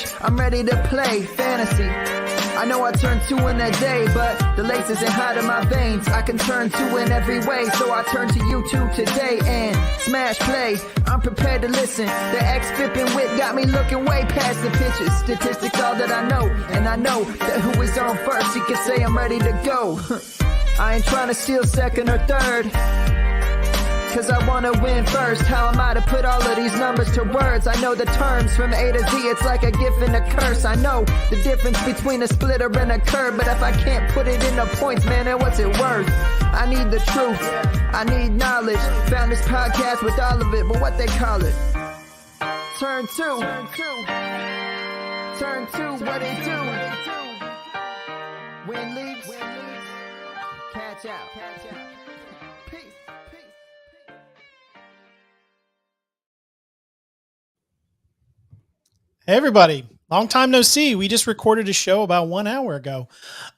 couch, I'm ready to play fantasy. I know I turn 2 in a day, but the lace isn't hot in my veins. I can turn 2 in every way, so I turn to YouTube today and smash play. I'm prepared to listen. The X-Fippin' wit got me looking way past the pitches. Statistics all that I know, and I know that who is on first, he can say I'm ready to go. I ain't trying to steal second or third, cause I wanna win first. How am I to put all of these numbers to words? I know the terms from A to Z, it's like a gift and a curse. I know the difference between a splitter and a curve, but if I can't put it into points, man, then what's it worth? I need the truth, I need knowledge. Found this podcast with all of it, but what they call it? Turn 2, what it do? Win leagues, catch out. Peace. Hey everybody, long time no see. We just recorded a show about 1 hour ago.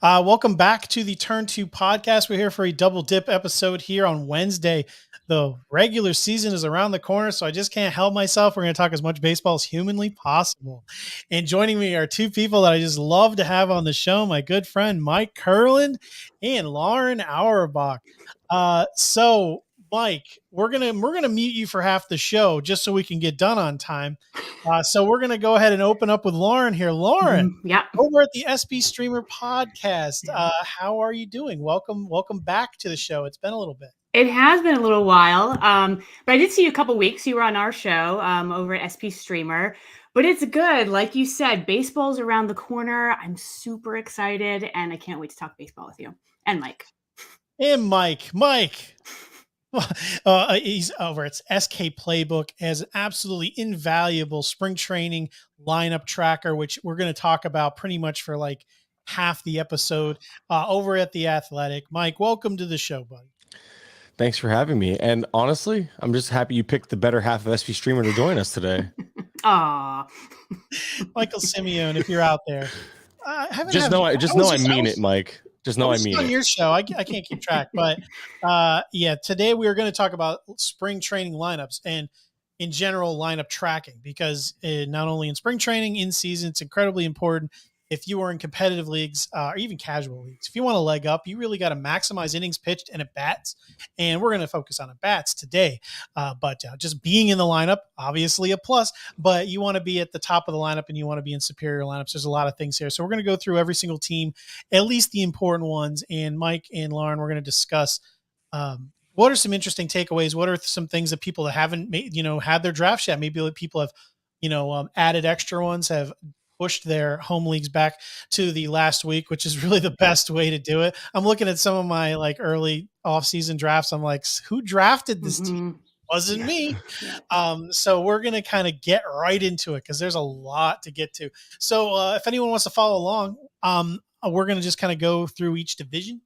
Welcome back to the Turn 2 podcast. We're here for a double dip episode here on Wednesday. The regular season is around the corner, so I just can't help myself. We're going to talk as much baseball as humanly possible. And joining me are two people that I just love to have on the show, my good friend Mike Kurland and Lauren Auerbach. So Mike, we're gonna mute you for half the show just so we can get done on time. So we're gonna go ahead and open up with Lauren here. Lauren, over at the SB Streamer podcast, how are you doing? Welcome back to the show. It's been a little bit. It has been a little while, but I did see you a couple weeks. You were on our show over at SP Streamer, but it's good. Like you said, baseball's around the corner. I'm super excited, and I can't wait to talk baseball with you and Mike. And Mike. He's over at SK Playbook, has an absolutely invaluable spring training lineup tracker, which we're going to talk about pretty much for like half the episode over at The Athletic. Mike, welcome to the show, buddy. Thanks for having me. And honestly, I'm just happy you picked the better half of SP Streamer to join us today. Aw. Michael Simeone, if you're out there. Just know I mean it, Mike. Just know I mean on it. Your show. I can't keep track. But today we are going to talk about spring training lineups and in general lineup tracking, because not only in spring training, in season, it's incredibly important. If you are in competitive leagues or even casual leagues, if you want to leg up, you really got to maximize innings pitched and at bats. And we're going to focus on at bats today. But just being in the lineup, obviously a plus, but you want to be at the top of the lineup and you want to be in superior lineups. There's a lot of things here. So we're going to go through every single team, at least the important ones. And Mike and Lauren, we're going to discuss what are some interesting takeaways. What are some things that people that haven't made, had their drafts yet? Maybe people have, added extra ones, have pushed their home leagues back to the last week, which is really the best way to do it. I'm looking at some of my like early off-season drafts. I'm like, who drafted this team? Wasn't me. So we're going to kind of get right into it because there's a lot to get to. So if anyone wants to follow along, we're going to just kind of go through each division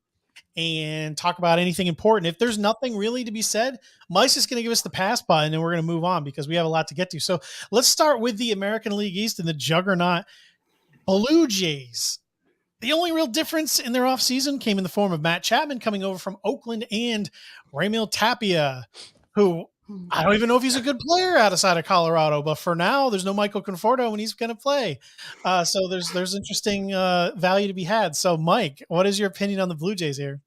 and talk about anything important. If there's nothing really to be said, Mike's just going to give us the pass button and we're going to move on because we have a lot to get to. So let's start with the American League East and the Juggernaut Blue Jays. The only real difference in their offseason came in the form of Matt Chapman coming over from Oakland and Raimel Tapia, who I don't even know if he's a good player outside of Colorado, but for now there's no Michael Conforto and he's going to play. So there's interesting value to be had. So Mike, what is your opinion on the Blue Jays here?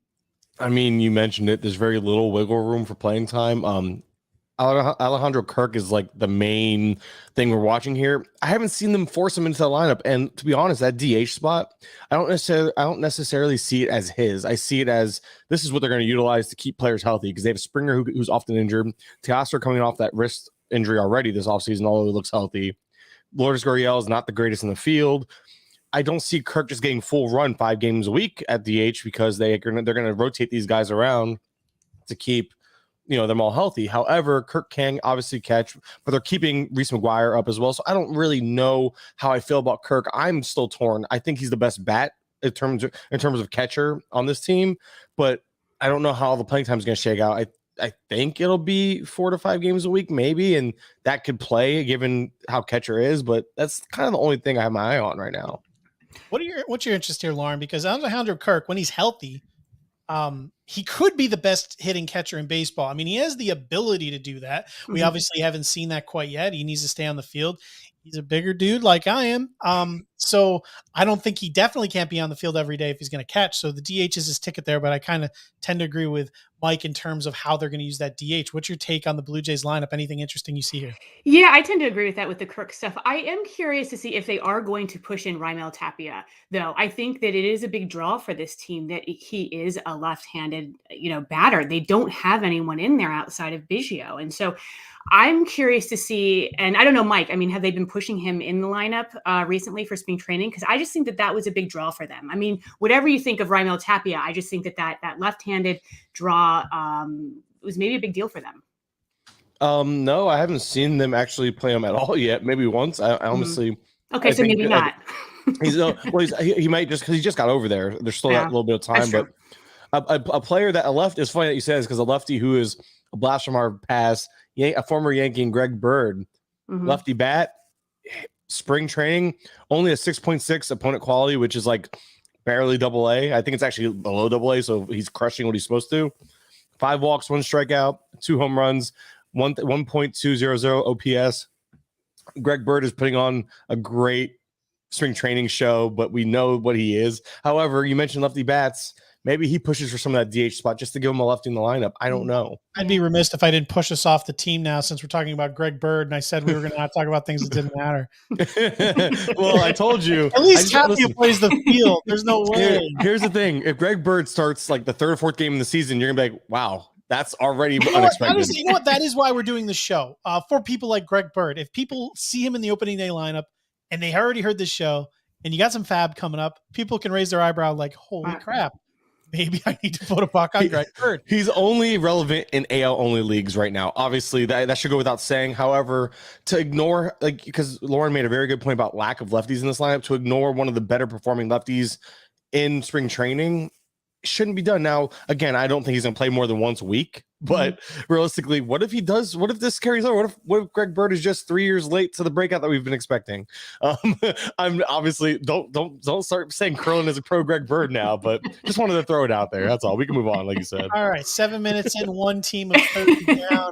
I mean, you mentioned it. There's very little wiggle room for playing time. Alejandro Kirk is like the main thing we're watching here. I haven't seen them force him into the lineup. And to be honest, that DH spot, I don't necessarily see it as his. I see it as this is what they're going to utilize to keep players healthy because they have Springer who's often injured. Teoscar coming off that wrist injury already this offseason, although he looks healthy. Lourdes Gurriel is not the greatest in the field. I don't see Kirk just getting full run 5 games a week at DH because they're going to rotate these guys around to keep them all healthy. However, Kirk can obviously catch, but they're keeping Reese McGuire up as well. So I don't really know how I feel about Kirk. I'm still torn. I think he's the best bat in terms of catcher on this team, but I don't know how the playing time is going to shake out. I think it'll be 4 to 5 games a week, maybe, and that could play given how catcher is. But that's kind of the only thing I have my eye on right now. What's your interest here, Lauren? Because Alejandro Kirk, when he's healthy, he could be the best hitting catcher in baseball. I mean, he has the ability to do that. We obviously haven't seen that quite yet. He needs to stay on the field. He's a bigger dude like I am. So I don't think he definitely can't be on the field every day if he's going to catch. So the DH is his ticket there, but I kind of tend to agree with Mike in terms of how they're going to use that DH. What's your take on the Blue Jays lineup? Anything interesting you see here? Yeah, I tend to agree with that with the Kirk stuff. I am curious to see if they are going to push in Framill Tapia, though. I think that it is a big draw for this team that he is a left-handed, batter. They don't have anyone in there outside of Biggio. And so I'm curious to see, and I don't know, Mike, I mean, have they been pushing him in the lineup recently for spring training? Because I just think that was a big draw for them. I mean, whatever you think of Framill Tapia, I just think that left-handed draw was maybe a big deal for them. No, I haven't seen them actually play him at all yet. Maybe once. I honestly. Okay, so maybe not. He might just because he just got over there. There's still that little bit of time, but a player that is funny that you say this because a lefty who is a blast from our past, a former Yankee, and Greg Byrd, lefty bat, spring training, only a 6.6 opponent quality, which is like barely AA. I think it's actually below AA, so he's crushing what he's supposed to. 5 walks, 1 strikeout, 2 home runs. 1.200 OPS. Greg Byrd is putting on a great spring training show, but we know what he is. However, you mentioned lefty bats. Maybe he pushes for some of that DH spot just to give him a lefty in the lineup. I don't know. I'd be remiss if I didn't push us off the team now since we're talking about Greg Byrd, and I said we were going to not talk about things that didn't matter. Well, I told you. At least Tapia plays the field. There's no way. Here's the thing. If Greg Byrd starts like the 3rd or 4th game in the season, you're going to be like, wow. That's already unexpected. You know what? That is why we're doing the show. For people like Greg Byrd, if people see him in the opening day lineup and they already heard this show and you got some fab coming up, people can raise their eyebrow like, holy crap, maybe I need to put a buck on Greg Byrd. He's only relevant in AL-only leagues right now. Obviously, that should go without saying. However, to ignore, because Lauren made a very good point about lack of lefties in this lineup, to ignore one of the better performing lefties in spring training shouldn't be done. Now, again, I don't think he's going to play more than once a week, but realistically, what if he does? What if this carries over? What if Greg Byrd is just 3 years late to the breakout that we've been expecting? I'm obviously don't start saying Kurland is a pro Greg Byrd now, but just wanted to throw it out there. That's all. We can move on, like you said. All right, 7 minutes in, one team of 30 down.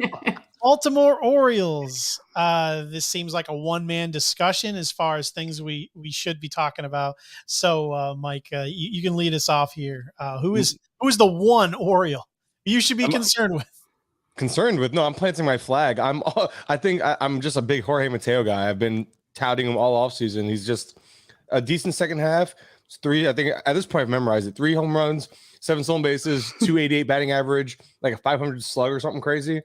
Baltimore Orioles. This seems like a one-man discussion as far as things we should be talking about. So, Mike, you can lead us off here. Who is the one Oriole you should be concerned with? Concerned with? No, I'm planting my flag. I think I'm just a big Jorge Mateo guy. I've been touting him all offseason. He's just a decent second half. It's 3. I think at this point I've memorized it. 3 home runs, 7 stolen bases, 288 batting average, like a 500 slug or something crazy.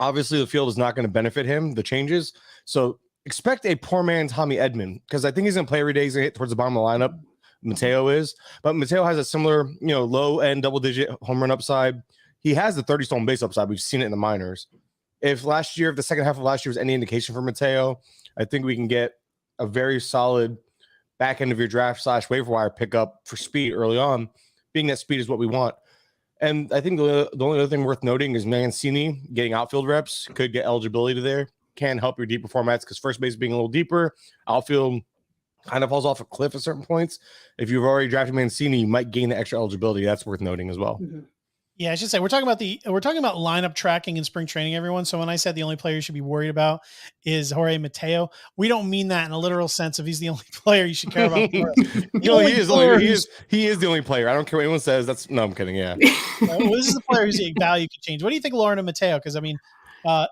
Obviously, the field is not going to benefit him, the changes. So expect a poor man Tommy Edman, because I think he's going to play every day. He's going to hit towards the bottom of the lineup. Mateo is. But Mateo has a similar, low-end double-digit home run upside. He has the 30 stolen base upside. We've seen it in the minors. If the second half of last year was any indication for Mateo, I think we can get a very solid back end of your draft / waiver wire pickup for speed early on, being that speed is what we want. And I think the only other thing worth noting is Mancini getting outfield reps could get eligibility to there. Can help your deeper formats because first base being a little deeper, outfield kind of falls off a cliff at certain points. If you've already drafted Mancini, you might gain the extra eligibility. That's worth noting as well. Mm-hmm. Yeah, I should say we're talking about lineup tracking in spring training, everyone. So when I said the only player you should be worried about is Jorge Mateo, we don't mean that in a literal sense of he's the only player you should care about. He is the only player. I don't care what anyone says. No, I'm kidding. Yeah. Well, this is the player whose value could change. What do you think, Lauren and Mateo? Because I mean,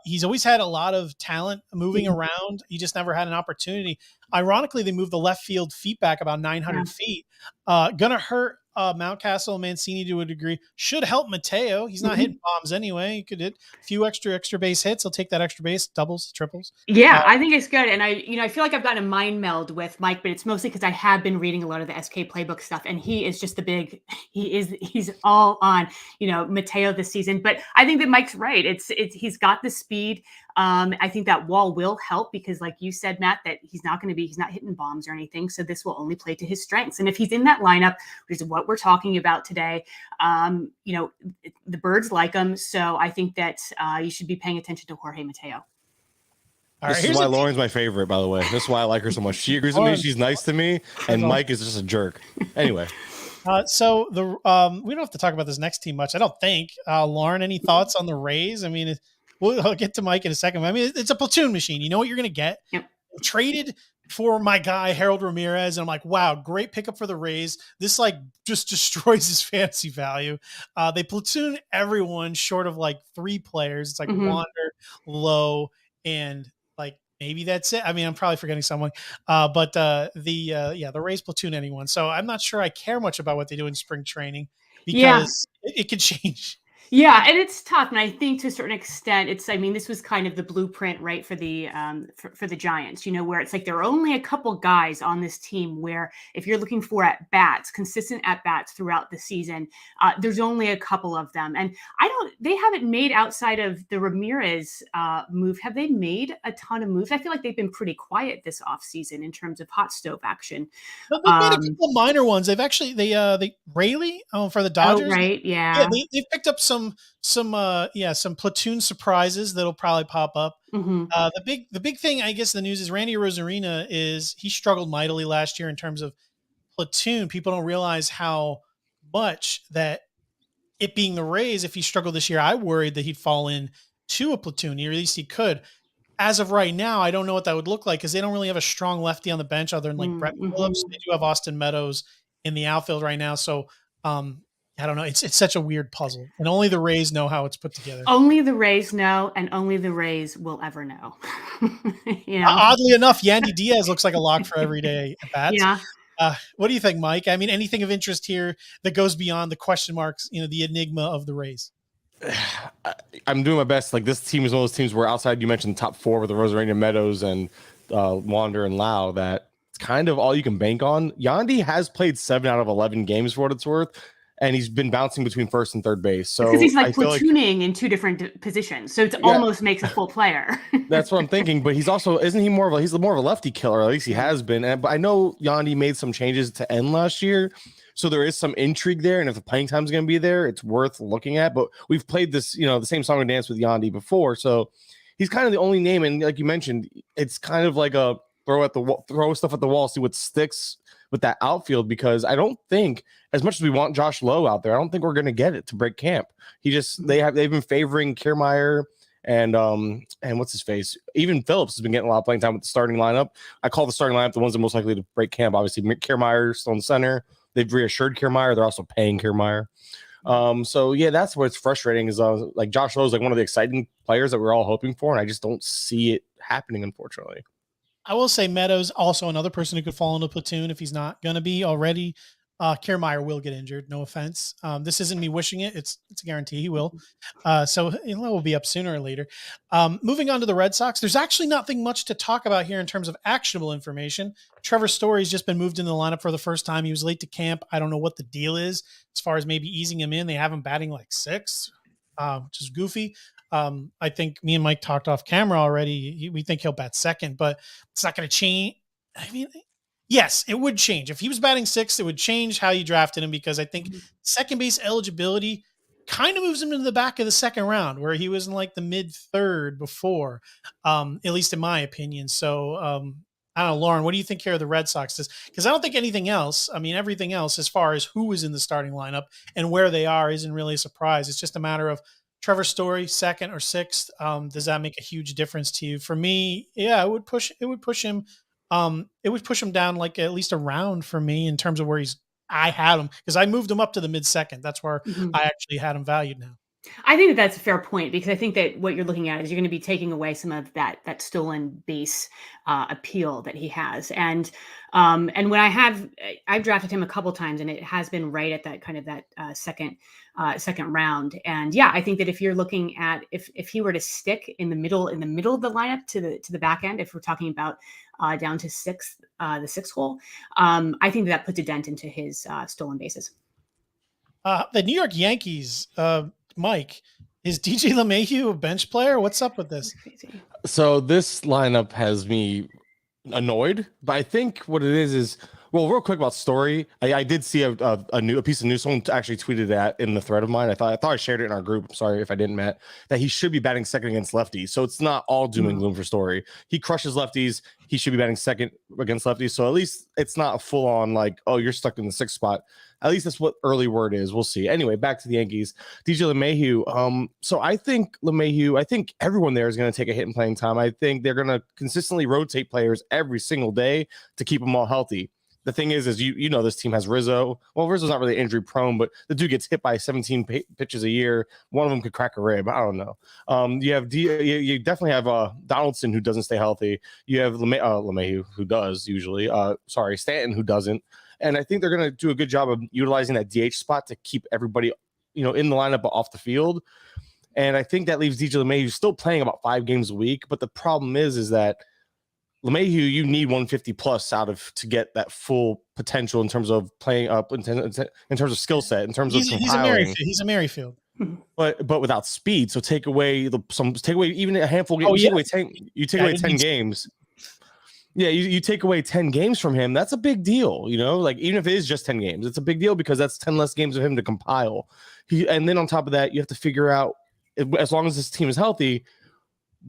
he's always had a lot of talent moving around. He just never had an opportunity. Ironically, they moved the left field feet back about 900 feet. Gonna hurt Mountcastle, Mancini to a degree. Should help Mateo. He's not hitting bombs anyway. He could hit a few extra base hits. He'll take that extra base, doubles, triples. Yeah, I think it's good. And I feel like I've gotten a mind meld with Mike, but it's mostly because I have been reading a lot of the SK playbook stuff, and he is just he's all on, Mateo this season. But I think that Mike's right. He's got the speed. I think that wall will help because, like you said, Matt, that he's not hitting bombs or anything. So this will only play to his strengths. And if he's in that lineup, which is what we're talking about today, the Birds like him. So I think that you should be paying attention to Jorge Mateo. This is why Lauren's my favorite, by the way. This is why I like her so much. She agrees with me. She's nice to me. And Mike is just a jerk. Anyway. So we don't have to talk about this next team much, I don't think. Lauren, any thoughts on the Rays? I mean, I'll get to Mike in a second. I mean, it's a platoon machine. You know what you're going to get. Yep. Traded for my guy Harold Ramirez, and I'm like, wow, great pickup for the Rays. This like just destroys his fantasy value. They platoon everyone short of like 3 players. It's like Wander, Lowe, and like maybe that's it. I mean, I'm probably forgetting someone. But the Rays platoon anyone. So I'm not sure I care much about what they do in spring training because it could change. Yeah, and it's tough, and I think to a certain extent, this was kind of the blueprint, right, for the for the Giants, where it's like there are only a couple guys on this team where if you're looking for consistent at bats throughout the season, there's only a couple of them, and they haven't made outside of the Ramirez move. Have they made a ton of moves? I feel like they've been pretty quiet this offseason in terms of hot stove action. But they've made a couple minor ones. They've actually they Rayleigh for the Dodgers, right? Yeah, they've picked up some platoon surprises that'll probably pop up. The big thing, I guess, the news is Randy Rosarina he struggled mightily last year in terms of platoon. People don't realize how much that it being the Rays, if he struggled this year, I worried that he'd fall in to a platoon, or at least he could. As of right now, I don't know what that would look like because they don't really have a strong lefty on the bench other than like Brett Phillips. They do have Austin Meadows in the outfield right now. So, I don't know. It's such a weird puzzle, and only the Rays know how it's put together. Only the Rays know, and only the Rays will ever know. Oddly enough, Yandy Diaz looks like a lock for every day at bats. Yeah. What do you think, Mike? I mean, anything of interest here that goes beyond the question marks, the enigma of the Rays? I'm doing my best. Like, this team is one of those teams where outside you mentioned the top 4 with the Rosarina, Meadows, and Wander and Lau, that it's kind of all you can bank on. Yandy has played 7 out of 11 games for what it's worth. And he's been bouncing between first and third base. So because he's like platooning in 2 different positions. So it almost makes a full player. That's what I'm thinking. But he's more of a lefty killer. At least he has been. But I know Yandy made some changes to end last year. So there is some intrigue there. And if the playing time is going to be there, it's worth looking at. But we've played this, the same song and dance with Yandy before. So he's kind of the only name. And like you mentioned, it's kind of like a throw stuff at the wall, see what sticks with that outfield, because I don't think, as much as we want Josh Lowe out there, I don't think we're going to get it to break camp. They've been favoring Kiermaier and what's his face? Even Phillips has been getting a lot of playing time with the starting lineup. I call the starting lineup the ones that are most likely to break camp. Obviously, Kiermaier still in center. They've reassured Kiermaier. They're also paying Kiermaier. So yeah, that's what's frustrating is like Josh Lowe is like one of the exciting players that we're all hoping for, and I just don't see it happening, unfortunately. I will say Meadows, also another person who could fall into platoon if he's not going to be already. Kiermaier will get injured. No offense. This isn't me wishing it. It's a guarantee he will. So it will be up sooner or later. Moving on to the Red Sox, there's actually nothing much to talk about here in terms of actionable information. Trevor Story's just been moved into the lineup for the first time. He was late to camp. I don't know what the deal is as far as maybe easing him in. They have him batting like 6th, which is goofy. I think me and Mike talked off camera already. We think he'll bat 2nd, but it's not going to change. I mean, yes, it would change. If he was batting 6th, it would change how you drafted him, because I think second base eligibility kind of moves him into the back of the 2nd round, where he was in like the mid-3rd before, at least in my opinion. So I don't know, Lauren, what do you think here of the Red Sox? Because I don't think anything else, everything else as far as who is in the starting lineup and where they are isn't really a surprise. It's just a matter of Trevor Story 2nd or 6th. Does that make a huge difference to you? For me, yeah, it would push him. It would push him down like at least a round for me in terms of where I had him, because I moved him up to the mid-2nd. That's where I actually had him valued now. I think that's a fair point, because I think that what you're looking at is you're going to be taking away some of that stolen base appeal that he has. And when I've drafted him a couple times, and it has been right at that kind of that second round. And yeah, I think that if you're looking at if he were to stick in the middle of the lineup to the back end, if we're talking about down to 6th, the 6th hole, I think that puts a dent into his stolen bases. The New York Yankees, Mike, is DJ LeMahieu a bench player? What's up with this? So this lineup has me annoyed, but I think what it is, Well, real quick about Story, I did see a piece of news. Someone actually tweeted that in the thread of mine. I thought I shared it in our group. I'm sorry if I didn't, Matt. That he should be batting second against lefties. So it's not all doom and gloom for Story. He crushes lefties. He should be batting second against lefties. So at least it's not full on like, oh, you're stuck in the sixth spot. At least that's what early word is. We'll see. Anyway, back to the Yankees. DJ LeMahieu. So I think I think everyone there is going to take a hit in playing time. I think they're going to consistently rotate players every single day to keep them all healthy. The thing is you know this team has Rizzo. Well, Rizzo's not really injury prone, but the dude gets hit by 17 pitches a year. One of them could crack a rib. I don't know. You definitely have Donaldson who doesn't stay healthy. You have LeMahieu who does usually. Stanton who doesn't. And I think they're going to do a good job of utilizing that DH spot to keep everybody, in the lineup but off the field. And I think that leaves DJ LeMahieu still playing about 5 games a week. But the problem is that LeMahieu, you need 150 plus to get that full potential in terms of playing up, in terms of skill set, in terms of compiling. He's a Merrifield, but without speed. So take away even a handful. You take away 10 games. Yeah, you take away 10 games from him. That's a big deal. Like even if it is just 10 games, it's a big deal because that's 10 less games of him to compile. And then on top of that, you have to figure out, as long as this team is healthy,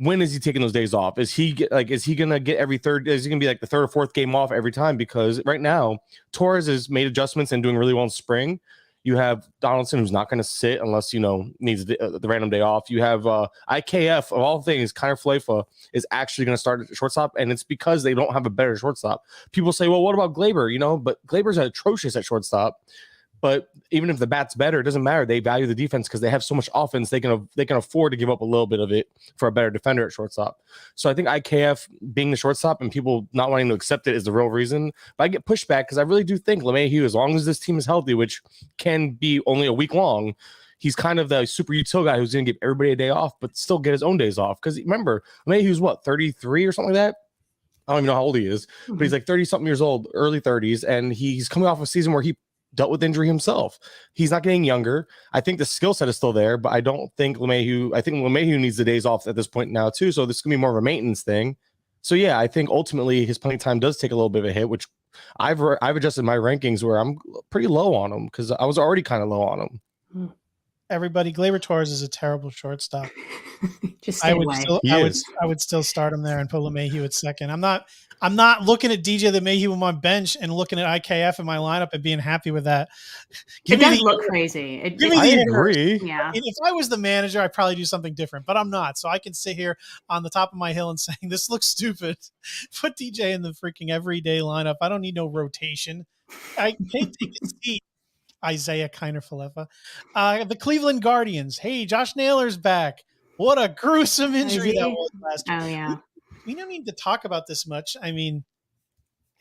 when is he taking those days off? Is he gonna get every third? Is he gonna be like the third or fourth game off every time? Because right now Torres has made adjustments and doing really well in spring. You have Donaldson who's not going to sit unless needs the random day off. You have IKF of all things, Kiner Falefa is actually going to start at shortstop, and it's because they don't have a better shortstop. People say, well, what about Glaber? But Glaber's atrocious at shortstop. But even if the bat's better, it doesn't matter. They value the defense because they have so much offense. They can afford to give up a little bit of it for a better defender at shortstop. So I think IKF being the shortstop and people not wanting to accept it is the real reason. But I get pushback because I really do think LeMahieu, as long as this team is healthy, which can be only a week long, he's kind of the super util guy who's going to give everybody a day off, but still get his own days off. Because remember, LeMahieu's 33 or something like that? I don't even know how old he is, but he's like 30-something years old, early 30s, and he's coming off a season where he dealt with injury himself. He's not getting younger. I think the skill set is still there, but I think LeMahieu needs the days off at this point now too. So this is gonna be more of a maintenance thing. So yeah, I think ultimately his playing time does take a little bit of a hit, which I've adjusted my rankings where I'm pretty low on him because I was already kind of low on him. Everybody, Gleyber Torres is a terrible shortstop. Just stay away. I would still start him there and put LeMahieu at second. I'm not looking at DJ LeMahieu on my bench and looking at IKF in my lineup and being happy with that. It does look crazy. I agree. Yeah. If I was the manager, I'd probably do something different, but I'm not. So I can sit here on the top of my hill and saying this looks stupid. Put DJ in the freaking everyday lineup. I don't need no rotation. I can't take a seat. Isaiah Kiner Falefa. The Cleveland Guardians. Hey, Josh Naylor's back. What a gruesome injury that was last year. Oh, yeah. We don't need to talk about this much. I mean,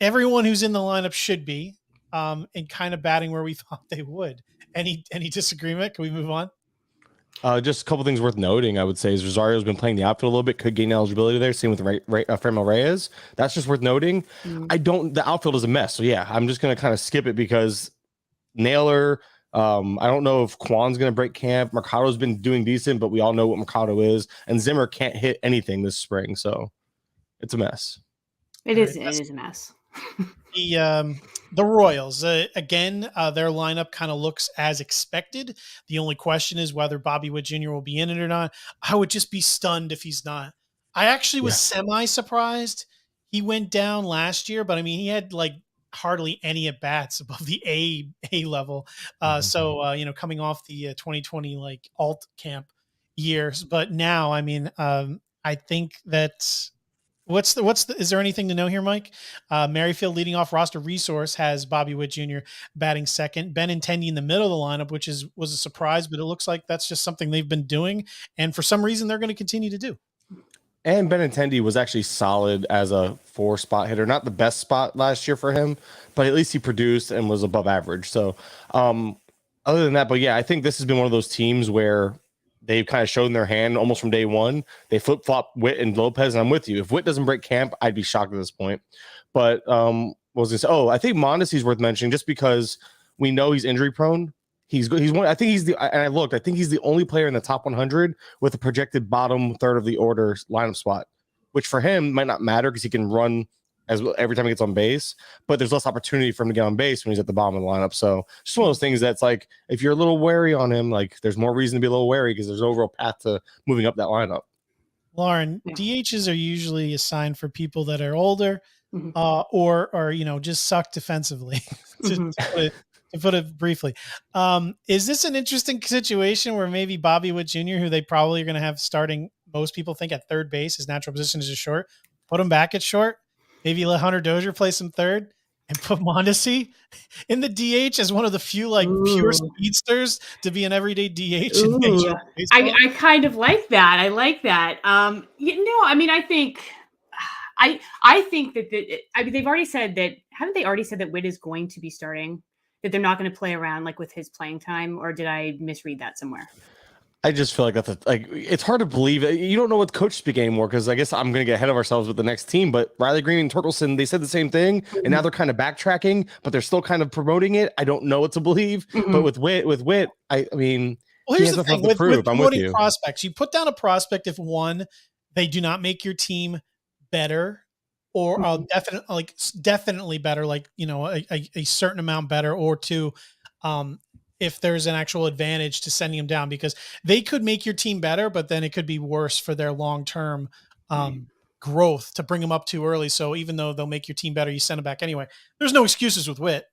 everyone who's in the lineup should be and kind of batting where we thought they would. Any disagreement? Can we move on? Just a couple things worth noting, I would say, is Rosario's been playing the outfield a little bit, could gain eligibility there. Same with Framill Reyes. That's just worth noting. The outfield is a mess. So, yeah, I'm just going to kind of skip it because Naylor, I don't know if Kwan's going to break camp. Machado's been doing decent, but we all know what Machado is. And Zimmer can't hit anything this spring, so it's a mess. It is a mess. The Royals, again, their lineup kind of looks as expected. The only question is whether Bobby Witt Jr. will be in it or not. I would just be stunned if he's not. I actually was semi-surprised he went down last year, but I mean, he had like hardly any at bats above the A level. So coming off the 2020 like alt camp years, but now, I mean, I think that is there anything to know here, Mike? Merrifield leading off roster resource has Bobby Witt Jr. batting second, Benintendi in the middle of the lineup, which was a surprise, but it looks like that's just something they've been doing. And for some reason they're going to continue to do. And Benintendi was actually solid as a 4-spot hitter. Not the best spot last year for him, but at least he produced and was above average. So other than that, but yeah, I think this has been one of those teams where they've kind of shown their hand almost from day one. They flip-flop Witt and Lopez, and I'm with you. If Witt doesn't break camp, I'd be shocked at this point. But what was this? Oh, I think Mondesi's worth mentioning just because we know he's injury prone. He's one. I think I think he's the only player in the top 100 with a projected bottom third of the order lineup spot, which for him might not matter because he can run every time he gets on base, but there's less opportunity for him to get on base when he's at the bottom of the lineup. So just one of those things that's like, if you're a little wary on him, like there's more reason to be a little wary because there's an overall path to moving up that lineup. Lauren, Yeah. DHs are usually assigned for people that are older, Mhm. or just suck defensively. To put it briefly, is this an interesting situation where maybe Bobby Witt Jr., who they probably are going to have starting, most people think at third base, his natural position is a short, put him back at short, maybe let Hunter Dozier play some third, and put Mondesi in the DH as one of the few pure speedsters to be an everyday DH in Major League Baseball? I kind of like that. I like that. I mean, I think that they've already said that. Haven't they already said that Witt is going to be starting? That they're not going to play around with his playing time, or did I misread that somewhere? I just feel like it's hard to believe. You don't know what coach speak anymore because I guess I'm going to get ahead of ourselves with the next team. But Riley Green and Torkelson, they said the same thing, and now they're kind of backtracking, but they're still kind of promoting it. I don't know what to believe. But with Witt, I mean, well, here's the thing with promoting you. prospects. You put down a prospect if one, they do not make your team better, or definitely better, a certain amount better, or two, if there's an actual advantage to sending them down, because they could make your team better, but then it could be worse for their long-term growth to bring them up too early. So even though they'll make your team better, you send them back anyway. There's no excuses with Witt.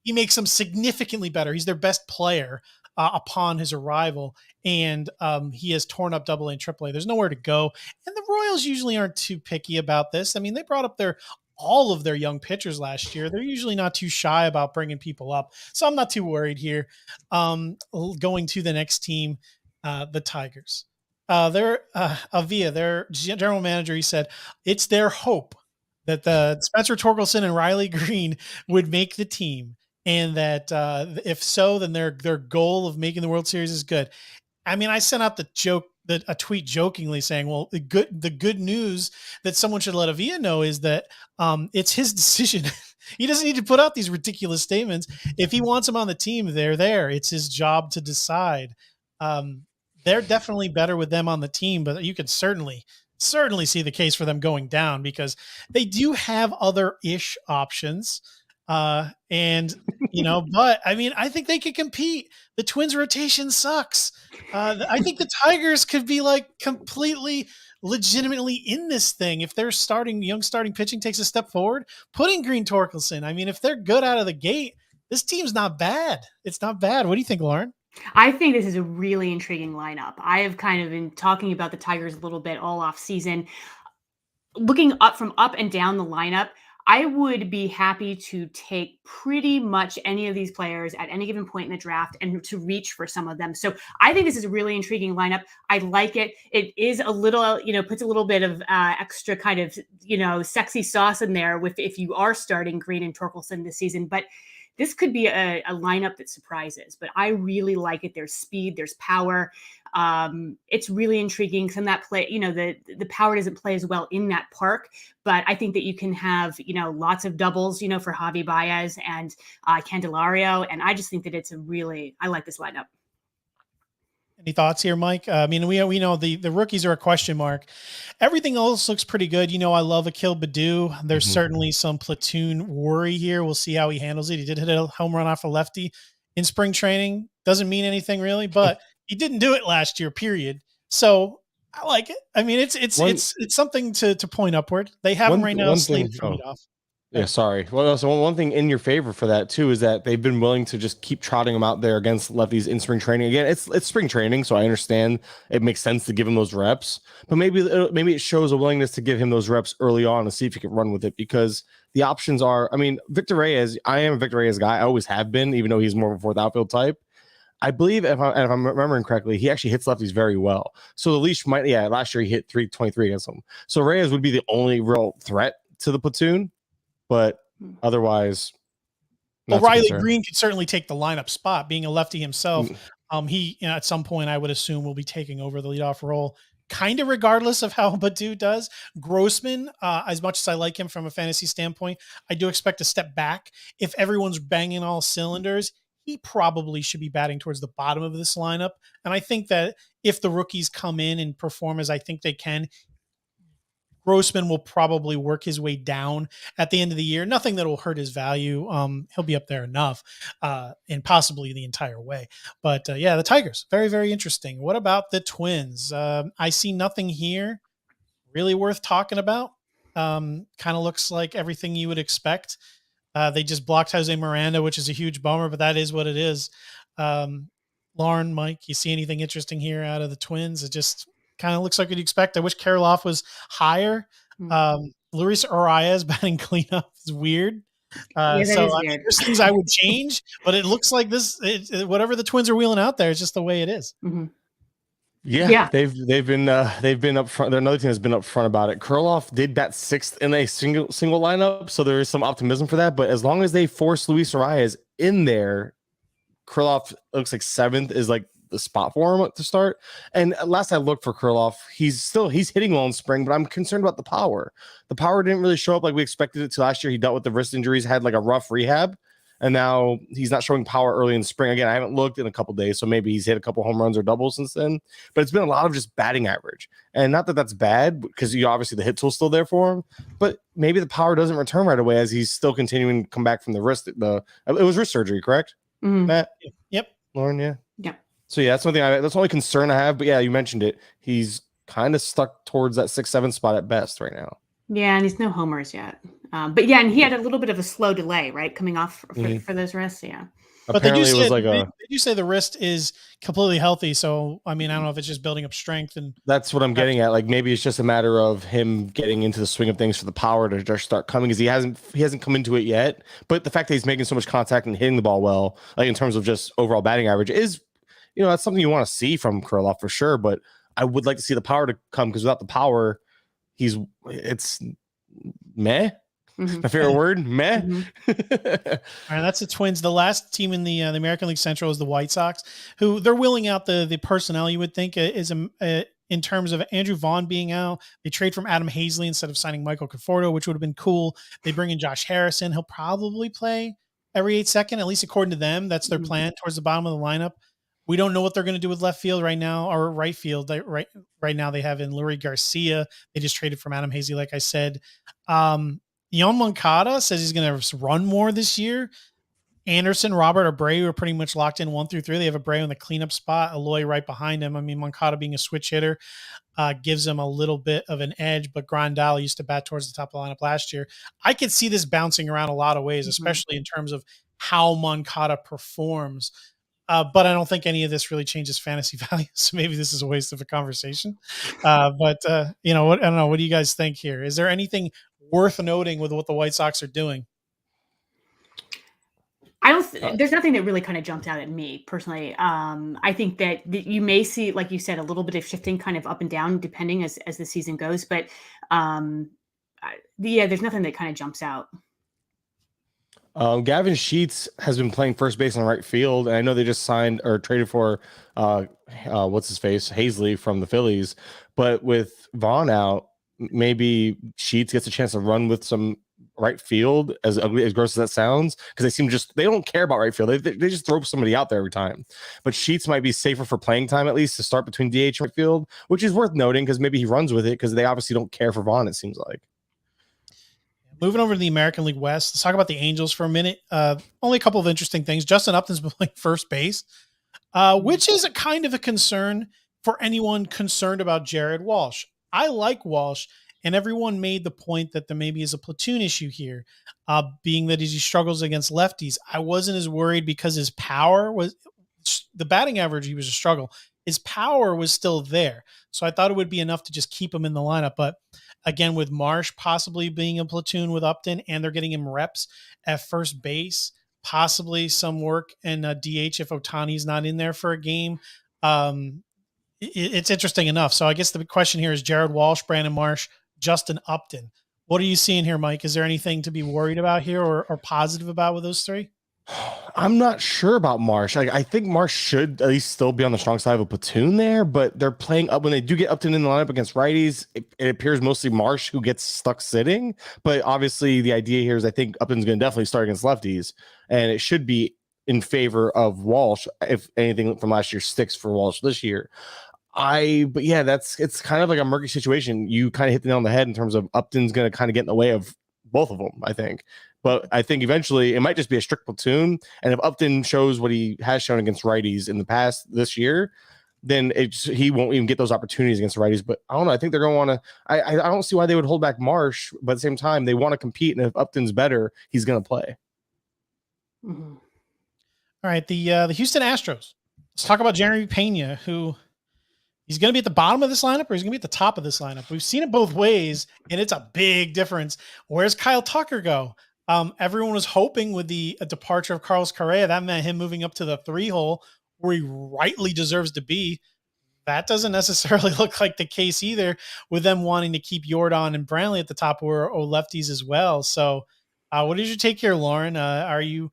He makes them significantly better. He's their best player upon his arrival, and he has torn up AA and AAA. There's nowhere to go, and the Royals usually aren't too picky about this. I mean, they brought up all of their young pitchers last year. They're usually not too shy about bringing people up, so I'm not too worried here. Going to the next team, the Tigers. Avia, their general manager, he said it's their hope that the Spencer Torkelson and Riley Green would make the team, and that if so, then their goal of making the World Series is good. I mean, I sent out a tweet jokingly saying, well, the good news that someone should let Avia know is that it's his decision. He doesn't need to put out these ridiculous statements. If he wants them on the team, they're there. It's his job to decide. They're definitely better with them on the team, but you could certainly see the case for them going down because they do have other-ish options. But I mean, I think they could compete. The Twins rotation sucks. I think the Tigers could be completely legitimately in this thing. If their young starting pitching takes a step forward, putting Green Torkelson. I mean, if they're good out of the gate, this team's not bad. It's not bad. What do you think, Lauren? I think this is a really intriguing lineup. I have kind of been talking about the Tigers a little bit all off season. Looking up and down the lineup, I would be happy to take pretty much any of these players at any given point in the draft and to reach for some of them. So I think this is a really intriguing lineup. I like it. It is a little, puts a little bit of extra kind of, sexy sauce in there if you are starting Green and Torkelson this season. But this could be a lineup that surprises, but I really like it. There's speed, there's power. It's really intriguing. Some that play, the power doesn't play as well in that park, but I think that you can have, lots of doubles, for Javi Baez and Candelario. And I just think that I like this lineup. Any thoughts here, Mike? I mean, we know the rookies are a question mark. Everything else looks pretty good. I love Akil Baddoo. There's certainly some platoon worry here. We'll see how he handles it. He did hit a home run off a lefty in spring training. Doesn't mean anything really, but he didn't do it last year, period. So I like it. I mean, it's something to point upward. They have him right now slated for leadoff. Yeah, sorry. Well, so one thing in your favor for that too is that they've been willing to just keep trotting them out there against lefties in spring training. Again, it's spring training, so I understand it makes sense to give him those reps. But maybe it shows a willingness to give him those reps early on and see if he can run with it because the options are. I mean, Victor Reyes. I am a Victor Reyes guy. I always have been, even though he's more of a fourth outfield type. I believe if I'm remembering correctly, he actually hits lefties very well. So the leash last year he hit 323 against them. So Reyes would be the only real threat to the platoon. But otherwise, Riley Green could certainly take the lineup spot, being a lefty himself. He, at some point, I would assume, will be taking over the leadoff role, kind of regardless of how Baddoo does. Grossman, as much as I like him from a fantasy standpoint, I do expect to step back. If everyone's banging all cylinders, he probably should be batting towards the bottom of this lineup. And I think that if the rookies come in and perform as I think they can, Grossman will probably work his way down at the end of the year. Nothing that will hurt his value. He'll be up there enough, and possibly the entire way. But yeah, the Tigers, very, very interesting. What about the Twins? I see nothing here really worth talking about. Kind of looks like everything you would expect. They just blocked Jose Miranda, which is a huge bummer, but that is what it is. Lauren, Mike, you see anything interesting here out of the Twins? It just kind of looks like what you expect. I wish Kirilloff was higher. Luis Arias batting cleanup is weird. Yeah, that is weird. There's things I would change, but it looks like this. Whatever the Twins are wheeling out there, it's just the way it is. Mm-hmm. Yeah, they've been up front. Another team has been up front about it. Kirilloff did bat 6th in a single lineup, so there is some optimism for that. But as long as they force Luis Arias in there, Kirilloff looks like 7th is like the spot for him to start. And last I looked for Kirilloff, he's hitting well in spring, but I'm concerned about the power. The power didn't really show up like we expected it to last year. He dealt with the wrist injuries, had like a rough rehab, and now he's not showing power early in spring. Again, I haven't looked in a couple days, so maybe he's hit a couple home runs or doubles since then. But it's been a lot of just batting average, and not that that's bad because obviously the hit tool's still there for him. But maybe the power doesn't return right away as he's still continuing to come back from the wrist. It was wrist surgery, correct? Mm-hmm. Matt? Yep. Lauren, yeah. Yep. So yeah, that's one thing. That's the only concern I have. But yeah, you mentioned it. He's kind of stuck towards that 6-7 spot at best right now. Yeah, and he's no homers yet. But yeah, and he had a little bit of a slow delay, right, coming off for those wrists. Yeah. But apparently they do say the wrist is completely healthy. So I mean, I don't know if it's just building up strength, and that's what I'm getting at. Like maybe it's just a matter of him getting into the swing of things for the power to just start coming, because he hasn't come into it yet. But the fact that he's making so much contact and hitting the ball well, like in terms of just overall batting average, is, that's something you want to see from Kirilloff for sure. But I would like to see the power to come, because without the power, it's meh. Mm-hmm. My favorite word, meh. Mm-hmm. All right, that's the Twins. The last team in the American League Central is the White Sox, who they're willing out the personnel you would think is in terms of Andrew Vaughn being out. They trade from Adam Hazley instead of signing Michael Conforto, which would have been cool. They bring in Josh Harrison. He'll probably play every 8 seconds, at least according to them. That's their plan towards the bottom of the lineup. We don't know what they're going to do with left field right now, or right field. Right now they have in Lurie Garcia. They just traded from Adam Hazley, like I said. Yoan Moncada says he's going to run more this year. Anderson, Robert, Abreu are pretty much locked in 1 through 3. They have Abreu in the cleanup spot, Eloy right behind him. I mean, Moncada being a switch hitter gives him a little bit of an edge, but Grandal used to bat towards the top of the lineup last year. I could see this bouncing around a lot of ways, especially in terms of how Moncada performs. But I don't think any of this really changes fantasy value. So maybe this is a waste of a conversation. But I don't know. What do you guys think here? Is there anything worth noting with what the White Sox are doing? There's nothing that really kind of jumped out at me personally. I think that you may see, like you said, a little bit of shifting kind of up and down depending as the season goes. But there's nothing that kind of jumps out. Gavin Sheets has been playing first base and right field, and I know they just signed or traded for what's his face, Hazley from the Phillies. But with Vaughn out, maybe Sheets gets a chance to run with some right field, as ugly, as gross as that sounds, because they don't care about right field. They just throw somebody out there every time. But Sheets might be safer for playing time, at least to start between DH and right field, which is worth noting because maybe he runs with it, because they obviously don't care for Vaughn, it seems like. Moving over to the American League West, let's talk about the Angels for a minute. Only a couple of interesting things. Justin Upton's been playing first base, which is a kind of a concern for anyone concerned about Jared Walsh. I like Walsh, and everyone made the point that there maybe is a platoon issue here, being that he struggles against lefties. I wasn't as worried because his power was the batting average. He was a struggle. His power was still there. So I thought it would be enough to just keep him in the lineup. But again, with Marsh possibly being a platoon with Upton, and they're getting him reps at first base, possibly some work in DH if Ohtani's not in there for a game. It's interesting enough. So I guess the question here is Jared Walsh, Brandon Marsh, Justin Upton. What are you seeing here, Mike? Is there anything to be worried about here or positive about with those three? I'm not sure about Marsh. I think Marsh should at least still be on the strong side of a platoon there, but they're playing up when they do get Upton in the lineup against righties. It appears mostly Marsh who gets stuck sitting, but obviously the idea here is I think Upton's going to definitely start against lefties, and it should be in favor of Walsh if anything from last year sticks for Walsh this year. But yeah, it's kind of like a murky situation. You kind of hit the nail on the head in terms of Upton's going to kind of get in the way of both of them, I think. But I think eventually it might just be a strict platoon. And if Upton shows what he has shown against righties in the past this year, then he won't even get those opportunities against the righties. But I don't know. I think they're going to want to. I don't see why they would hold back Marsh, but at the same time, they want to compete. And if Upton's better, he's going to play. Mm-hmm. All right, the Houston Astros. Let's talk about Jeremy Pena, who he's going to be at the bottom of this lineup or he's going to be at the top of this lineup. We've seen it both ways, and it's a big difference. Where's Kyle Tucker go? Everyone was hoping with the departure of Carlos Correa, that meant him moving up to the 3-hole where he rightly deserves to be. That doesn't necessarily look like the case either, with them wanting to keep Jordan and Brantley at the top, who are lefties as well. So what did you take here, Lauren? Are you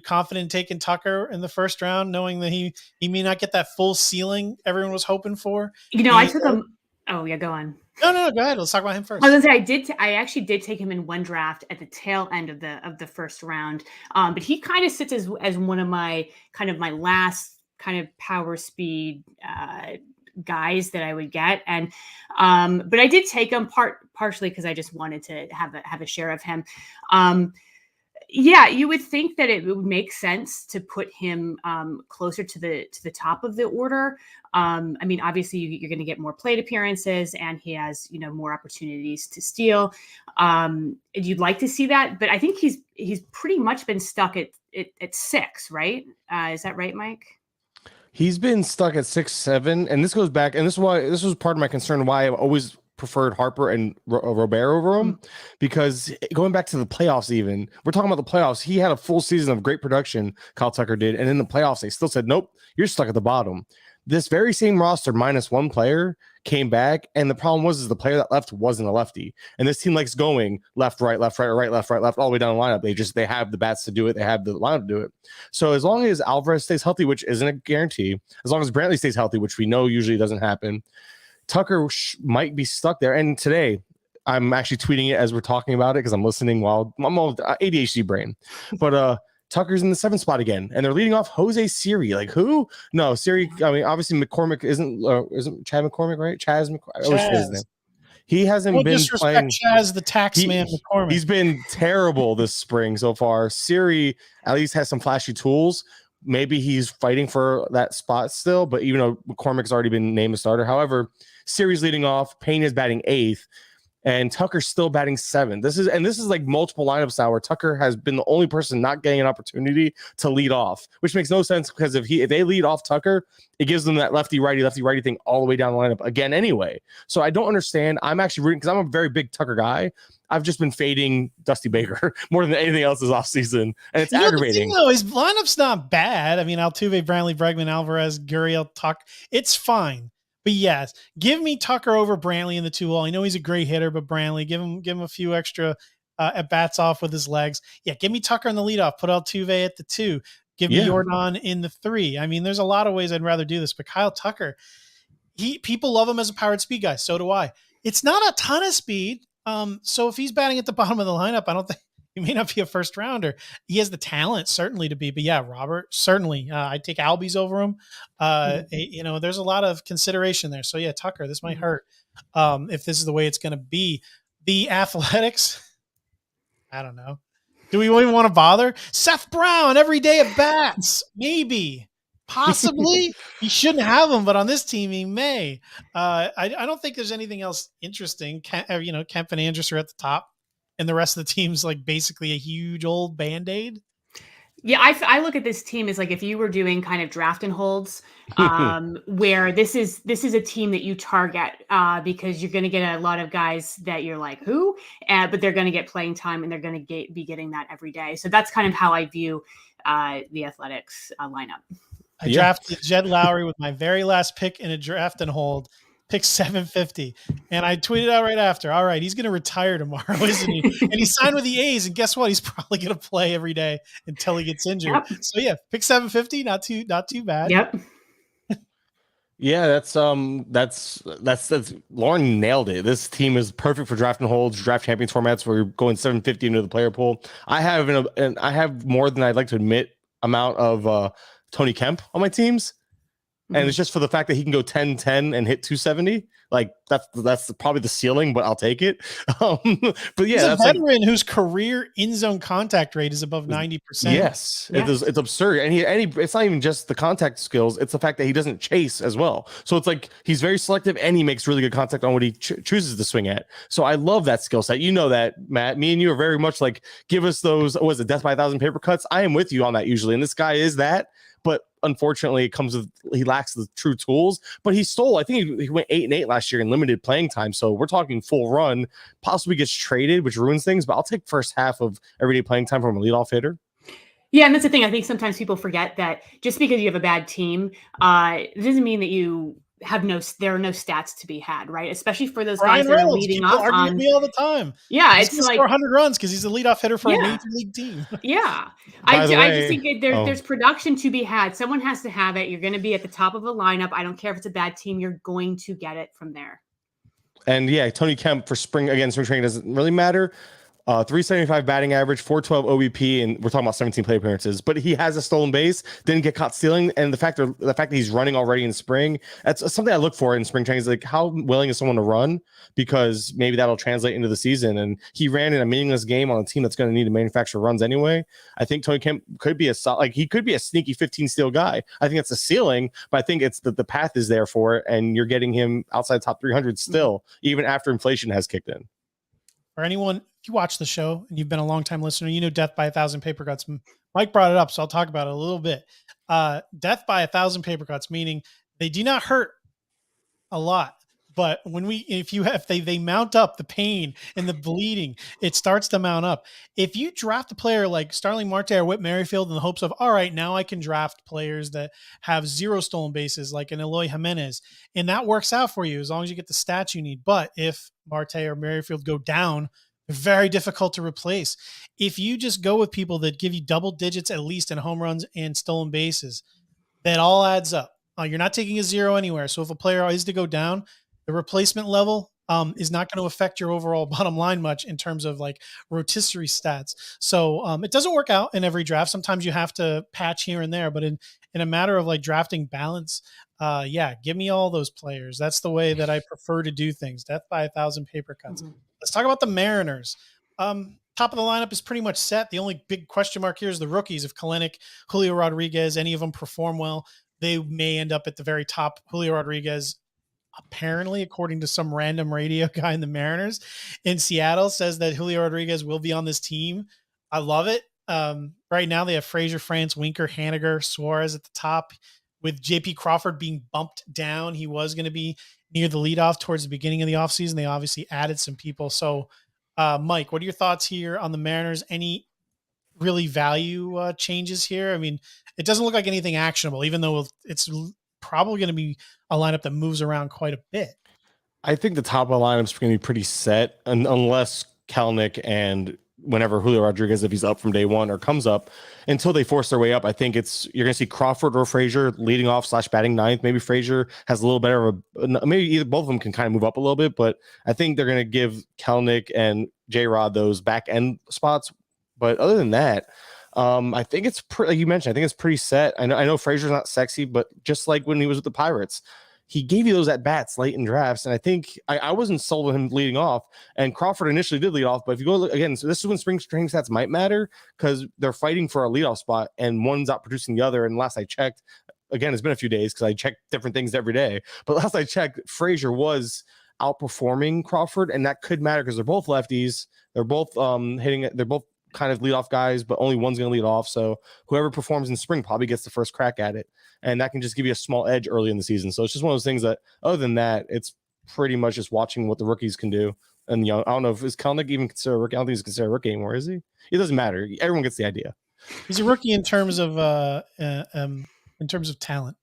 confident in taking Tucker in the first round, knowing that he may not get that full ceiling everyone was hoping for? I took him. Oh yeah, go on. No, go ahead. Let's talk about him first. I was gonna say I actually did take him in one draft at the tail end of the first round, but he kind of sits as one of my my last kind of power speed guys that I would get, and but I did take him partially because I just wanted to have a share of him. Yeah, you would think that it would make sense to put him closer to the top of the order. I mean, obviously, you're going to get more plate appearances, and he has more opportunities to steal. You'd like to see that, but I think he's pretty much been stuck at 6, right? Is that right, Mike? He's been stuck at 6, 7, and this goes back, and this was part of my concern why I've always preferred Harper and Robert over him, because going back to the playoffs, even we're talking about the playoffs, he had a full season of great production, Kyle Tucker did, and in the playoffs they still said, nope, you're stuck at the bottom. This very same roster minus one player came back, and the problem was the player that left wasn't a lefty, and this team likes going left, right, left, right, right, left, right, left, all the way down the lineup. They have the bats to do it, they have the lineup to do it. So as long as Alvarez stays healthy, which isn't a guarantee, as long as Brantley stays healthy, which we know usually doesn't happen, Tucker might be stuck there. And today, I'm actually tweeting it as we're talking about it because I'm listening while I'm all ADHD brain. But Tucker's in the 7th spot again, and they're leading off Jose Siri. Like who? No, Siri. I mean, obviously McCormick isn't Chad McCormick, right? Chaz McCormick. What's his name? He hasn't been playing. Chaz, the tax man McCormick. He's been terrible this spring so far. Siri at least has some flashy tools. Maybe he's fighting for that spot still, but even though McCormick's already been named a starter, however, Siri's leading off, Pena's batting 8th, and Tucker's still batting 7th. This is like multiple lineups now where Tucker has been the only person not getting an opportunity to lead off, which makes no sense because if they lead off Tucker, it gives them that lefty righty thing all the way down the lineup again anyway. So I don't understand. I'm actually rooting because I'm a very big Tucker guy. I've just been fading Dusty Baker more than anything else this offseason, and it's aggravating. His lineup's not bad. I mean, Altuve, Brantley, Bregman, Alvarez, Gurriel, Tuck. It's fine. But yes, give me Tucker over Brantley in the 2-hole. I know he's a great hitter, but Brantley, give him a few extra at bats off with his legs. Yeah, give me Tucker in the leadoff. Put Altuve at the 2. Give me Jordan in the 3. I mean, there's a lot of ways I'd rather do this, but Kyle Tucker, people love him as a powered speed guy. So do I. It's not a ton of speed. So if he's batting at the bottom of the lineup, I don't think he may not be a first rounder. He has the talent certainly to be, but yeah, Robert, certainly. I'd take Albies over him. There's a lot of consideration there. So yeah, Tucker, this might hurt. If this is the way it's going to be. The Athletics, I don't know. Do we even want to bother? Seth Brown every day at bats, maybe. Possibly he shouldn't have them, but on this team he may. I don't think there's anything else interesting. Kemp and Andrus are at the top, and the rest of the team's like basically a huge old Band-Aid. Yeah, I look at this team as like if you were doing kind of draft and holds, where this is a team that you target because you're going to get a lot of guys that you're like who, but they're going to get playing time and they're going to be getting that every day. So that's kind of how I view the Athletics lineup. I drafted Jed Lowry with my very last pick in a draft and hold, pick 750. And I tweeted out right after, all right, he's going to retire tomorrow, isn't he? And he signed with the A's. And guess what? He's probably going to play every day until he gets injured. Yep. So yeah, pick 750. Not too bad. Yep. Yeah, that's Lauren nailed it. This team is perfect for draft and holds, draft champions formats where you're going 750 into the player pool. I have more than I'd like to admit amount of Tony Kemp on my teams. And it's just for the fact that he can go 10-10 and hit 270. Like that's probably the ceiling, but I'll take it. But yeah, he's that's a veteran whose career in-zone contact rate is above 90%. Yes, it's absurd, and he it's not even just the contact skills; it's the fact that he doesn't chase as well. So it's like he's very selective, and he makes really good contact on what he chooses to swing at. So I love that skill set. You know that, Matt. Me and you are very much like, give us those. What was it, death by 1,000 paper cuts? I am with you on that usually, and this guy is that. But unfortunately, it comes with he lacks the true tools. But he stole. I think he went 8-8 last year in limited playing time. So we're talking full run. Possibly gets traded, which ruins things. But I'll take first half of everyday playing time from a leadoff hitter. Yeah, and that's the thing. I think sometimes people forget that just because you have a bad team, it doesn't mean that you have there are no stats to be had, right? Especially for those guys that are leading off on me all the time. Yeah, he's it's like 100 runs because he's a leadoff hitter for a major league team. Yeah, I just think there's production to be had. Someone has to have it. You're going to be at the top of the lineup. I don't care if it's a bad team. You're going to get it from there. And yeah, Tony Kemp for spring training doesn't really matter. 375 batting average, 412 OBP, and we're talking about 17 plate appearances. But he has a stolen base, didn't get caught stealing, and the fact that he's running already in spring, that's something I look for in spring training. Is like, how willing is someone to run, because maybe that'll translate into the season. And he ran in a meaningless game on a team that's going to need to manufacture runs anyway. I think Tony Kemp could be he could be a sneaky 15 steal guy. I think it's a ceiling, but I think it's the path is there for it, and you're getting him outside top 300 still, even after inflation has kicked in. For anyone, if you watch the show and you've been a long time listener, you know death by 1,000 paper cuts. Mike brought it up, so I'll talk about it a little bit. Death by 1,000 paper cuts, meaning they do not hurt a lot, but if they mount up, the pain and the bleeding, it starts to mount up. If you draft a player like Starling Marte or Whit Merrifield in the hopes of, all right, now I can draft players that have 0 stolen bases like an Eloy Jimenez, and that works out for you as long as you get the stats you need. But if Marte or Merrifield go down, they're very difficult to replace. If you just go with people that give you double digits at least in home runs and stolen bases, that all adds up. You're not taking a 0 anywhere. So if a player is to go down, the replacement level is not going to affect your overall bottom line much in terms of like rotisserie stats. So it doesn't work out in every draft. Sometimes you have to patch here and there, but in a matter of like drafting balance, give me all those players. That's the way that I prefer to do things. Death by 1,000 paper cuts. Mm-hmm. Let's talk about the Mariners. Top of the lineup is pretty much set. The only big question mark here is the rookies. If Kelenic, Julio Rodriguez, any of them perform well, they may end up at the very top. Julio Rodriguez, apparently, according to some random radio guy in the Mariners in Seattle, says that Julio Rodriguez will be on this team. I love it. Right now they have Frazier, France, Winker, Haniger, Suarez at the top, with JP Crawford being bumped down. He was going to be near the leadoff towards the beginning of the offseason. They obviously added some people. So, Mike, what are your thoughts here on the Mariners? Any really value changes here? I mean, it doesn't look like anything actionable, even though it's probably going to be a lineup that moves around quite a bit. I think the top of the lineup is going to be pretty set, unless Kelenic and whenever Julio Rodriguez, if he's up from day one or comes up, until they force their way up. I think you're going to see Crawford or Frazier leading off / batting ninth. Maybe Frazier has a little better of maybe either both of them can kind of move up a little bit, but I think they're going to give Kelenic and J-Rod those back end spots. But other than that, I think it's like you mentioned, I think it's pretty set. I know Frazier's not sexy, but just like when he was with the Pirates, he gave you those at bats late in drafts. And I think I wasn't sold on him leading off, and Crawford initially did lead off. But if you go again, so this is when spring training stats might matter, because they're fighting for a leadoff spot and one's out producing the other. And last I checked, again, it's been a few days because I check different things every day, but last I checked, Frazier was outperforming Crawford, and that could matter because they're both lefties. They're both hitting. They're both kind of lead off guys, but only one's going to lead off. So whoever performs in spring probably gets the first crack at it. And that can just give you a small edge early in the season. So it's just one of those things that, other than that, it's pretty much just watching what the rookies can do. And I don't know if is Kelenic even considered a rookie. I don't think he's considered a rookie anymore, is he? It doesn't matter. Everyone gets the idea. He's a rookie in terms of talent.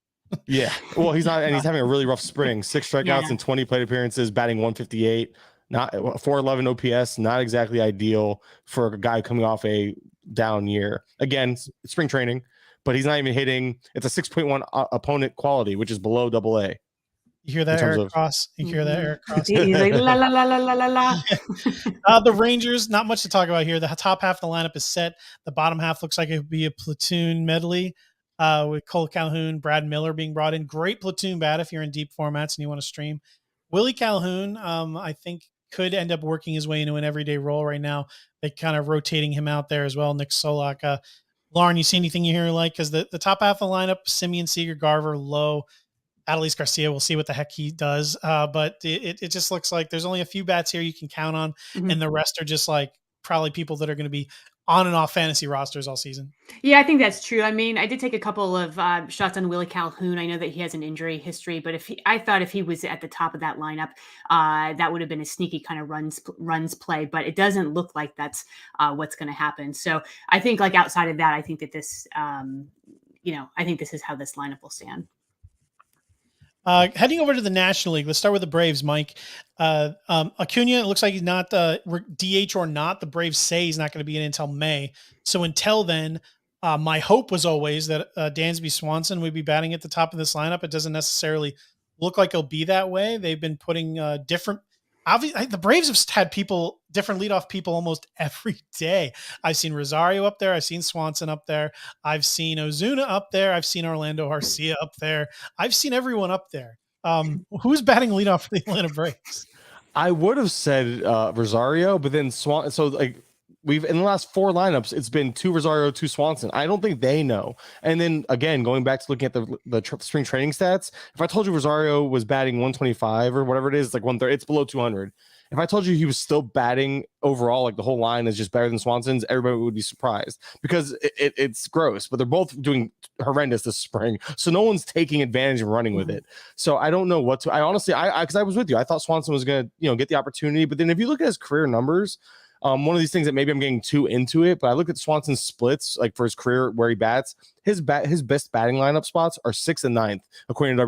Yeah. Well, he's not, and he's having a really rough spring. 6 strikeouts and 20 plate appearances, batting 158. Not 411 OPS, not exactly ideal for a guy coming off a down year. Again, spring training, but he's not even hitting. It's a 6.1 opponent quality, which is below AA. You hear that, Eric Cross? You hear that, Eric Cross? He's like, la, la, la, la, la, la, la. The Rangers, not much to talk about here. The top half of the lineup is set. The bottom half looks like it would be a platoon medley. with Cole Calhoun, Brad Miller being brought in. Great platoon bat if you're in deep formats and you want to stream. Willie Calhoun, I think, could end up working his way into an everyday role right now. They kind of rotating him out there as well. Nick Solak. Lauren, you see anything you hear like? Because the top half of the lineup, Simeon, Seager, Garver, Lowe, Adolis Garcia, we'll see what the heck he does. But it just looks like there's only a few bats here you can count on, and the rest are just like probably people that are going to be on and off fantasy rosters all season. Yeah, I think that's true. I mean, I did take a couple of shots on Willie Calhoun. I know that he has an injury history, but I thought if he was at the top of that lineup, that would have been a sneaky kind of runs play. But it doesn't look like that's what's going to happen. So I think, like, outside of that, I think that this, I think this is how this lineup will stand. Heading over to the National League, let's start with the Braves, Mike. Acuna, it looks like he's not DH or not. The Braves say he's not going to be in until May. So until then, my hope was always that Dansby Swanson would be batting at the top of this lineup. It doesn't necessarily look like it'll be that way. They've been putting different. Obviously, the Braves have had different leadoff people almost every day. I've seen Rosario up there. I've seen Swanson up there. I've seen Ozuna up there. I've seen Orlando Garcia up there. I've seen everyone up there. Who's batting leadoff for the Atlanta Braves? I would have said Rosario, but then Swanson. So like we've in the last 4 lineups, it's been 2 Rosario, 2 Swanson. I don't think they know. And then again, going back to looking at the spring training stats, if I told you Rosario was batting 125 or whatever it is, like 130, it's below 200. If I told you he was still batting overall, like the whole line is just better than Swanson's, everybody would be surprised because it's gross. But they're both doing horrendous this spring, so no one's taking advantage and running with it. So I don't know what to. I honestly, because I was with you, I thought Swanson was going to get the opportunity. But then if you look at his career numbers. One of these things that maybe I'm getting too into it, but I look at Swanson's splits, like for his career where he bats, his best batting lineup spots are 6th and 9th, according to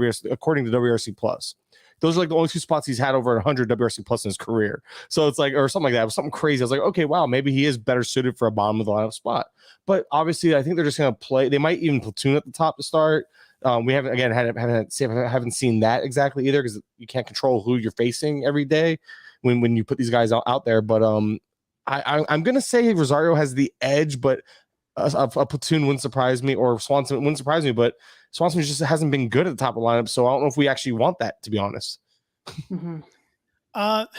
WRC Plus. Those are like the only 2 spots he's had over 100 WRC Plus in his career. So it's like, or something like that. It was something crazy. I was like, okay, wow, maybe he is better suited for a bottom of the lineup spot. But obviously, I think they're just going to play. They might even platoon at the top to start. We haven't seen that exactly either because you can't control who you're facing every day when you put these guys out there. But I'm going to say Rosario has the edge, but a platoon wouldn't surprise me, or Swanson wouldn't surprise me, but Swanson just hasn't been good at the top of the lineup, so I don't know if we actually want that, to be honest. The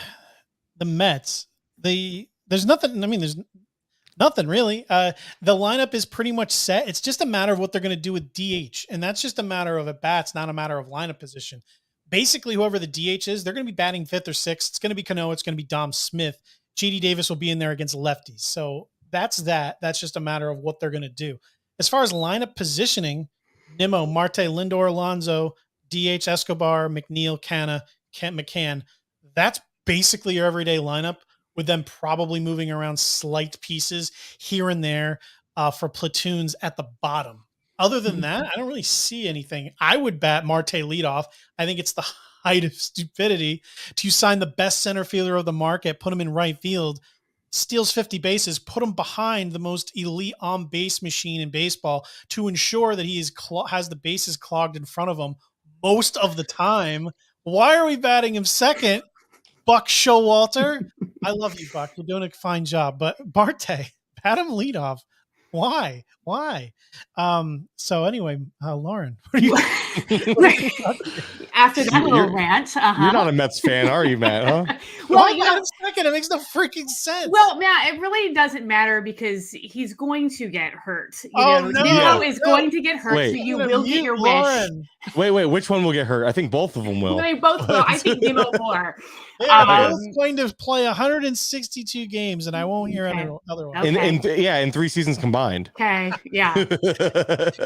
Mets, there's nothing. I mean, there's nothing really. The lineup is pretty much set. It's just a matter of what they're going to do with DH, and that's just a matter of at bats, not a matter of lineup position. Basically, whoever the DH is, they're going to be batting 5th or 6th. It's going to be Cano. It's going to be Dom Smith. J.D. Davis will be in there against lefties. So that's that. That's just a matter of what they're going to do. As far as lineup positioning, Nimmo, Marte, Lindor, Alonso, DH, Escobar, McNeil, Canna, McCann, that's basically your everyday lineup with them probably moving around slight pieces here and there for platoons at the bottom. Other than that, I don't really see anything. I would bat Marte leadoff. I think it's the height of stupidity to sign the best center fielder of the market, put him in right field, steals 50 bases, put him behind the most elite on-base machine in baseball to ensure that he has the bases clogged in front of him most of the time. Why are we batting him second? Buck Showalter. I love you, Buck. You're doing a fine job. But Marte, bat him leadoff. Why? So anyway, Lauren, what are you after that little rant? You're not a Mets fan, are you, Matt? Huh? Well, second, it makes no freaking sense. Well, Matt, it really doesn't matter because he's going to get hurt. Nimmo is going to get hurt, so you will get your wish. Wait, which one will get hurt? I think both of them will. They both will. I think Nimmo more. I was going to play 162 games, and I won't hear otherwise. Okay. In 3 seasons combined. Okay, yeah.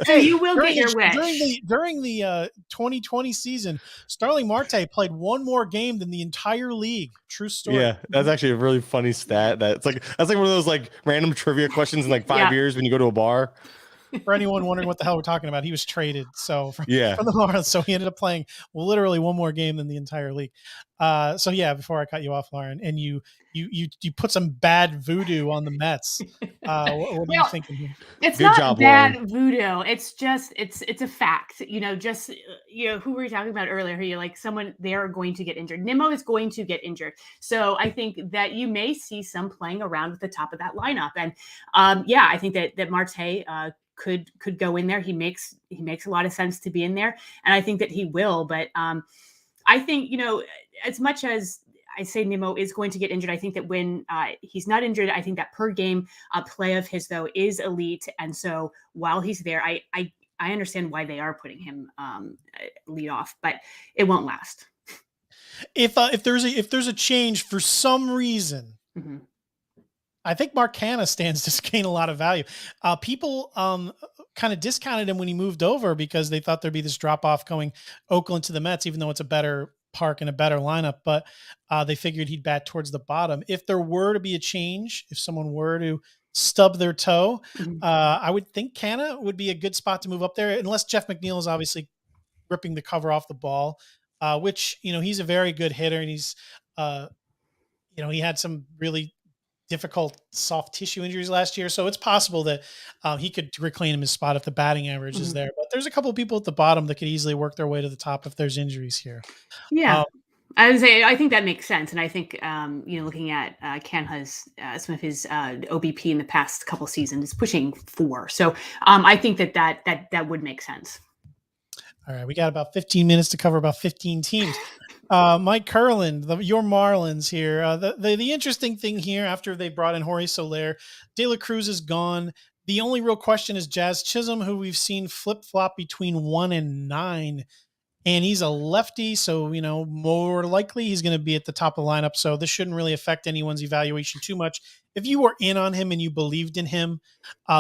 So you will get your wish. During the 2020 season, Starling Marte played 1 more game than the entire league. True story. Yeah, that's actually a really funny stat. That's like one of those like random trivia questions in like 5 years when you go to a bar. For anyone wondering what the hell we're talking about, he was traded. So from the Marlins, so he ended up playing literally 1 more game than the entire league. Before I cut you off, Lauren, and you put some bad voodoo on the Mets. What are you thinking here? It's Good not job, bad Lauren. Voodoo. It's just it's a fact. Who were you talking about earlier? You're like someone they are going to get injured. Nimmo is going to get injured. So I think that you may see some playing around with the top of that lineup. And I think that Marte could go in there. He makes a lot of sense to be in there, and I think that he will. But I think, as much as I say Nimmo is going to get injured, I think that when he's not injured, I think that per game play of his, though, is elite. And so while he's there, I understand why they are putting him lead off, but it won't last. If there's a change for some reason, Mm-hmm. I think Mark Canha stands to gain a lot of value. People kind of discounted him when he moved over because they thought there'd be this drop off going Oakland to the Mets, even though it's a better park and a better lineup, but they figured he'd bat towards the bottom. If there were to be a change, if someone were to stub their toe, I would think Canha would be a good spot to move up there, unless Jeff McNeil is obviously ripping the cover off the ball, which, he's a very good hitter, and he's, he had some really difficult soft tissue injuries last year. So it's possible that he could reclaim his spot if the batting average is there. But there's a couple of people at the bottom that could easily work their way to the top if there's injuries here. Yeah. I would say, I think that makes sense. And I think, looking at Canha's, some of his OBP in the past couple seasons is pushing 4. So I think that would make sense. All right. We got about 15 minutes to cover about 15 teams. Mike Kurland, your Marlins here. The interesting thing here, after they brought in Jorge Soler, De La Cruz is gone. The only real question is Jazz Chisholm, who we've seen flip-flop between 1 and 9. And he's a lefty, so, more likely he's going to be at the top of the lineup. So this shouldn't really affect anyone's evaluation too much. If you were in on him and you believed in him,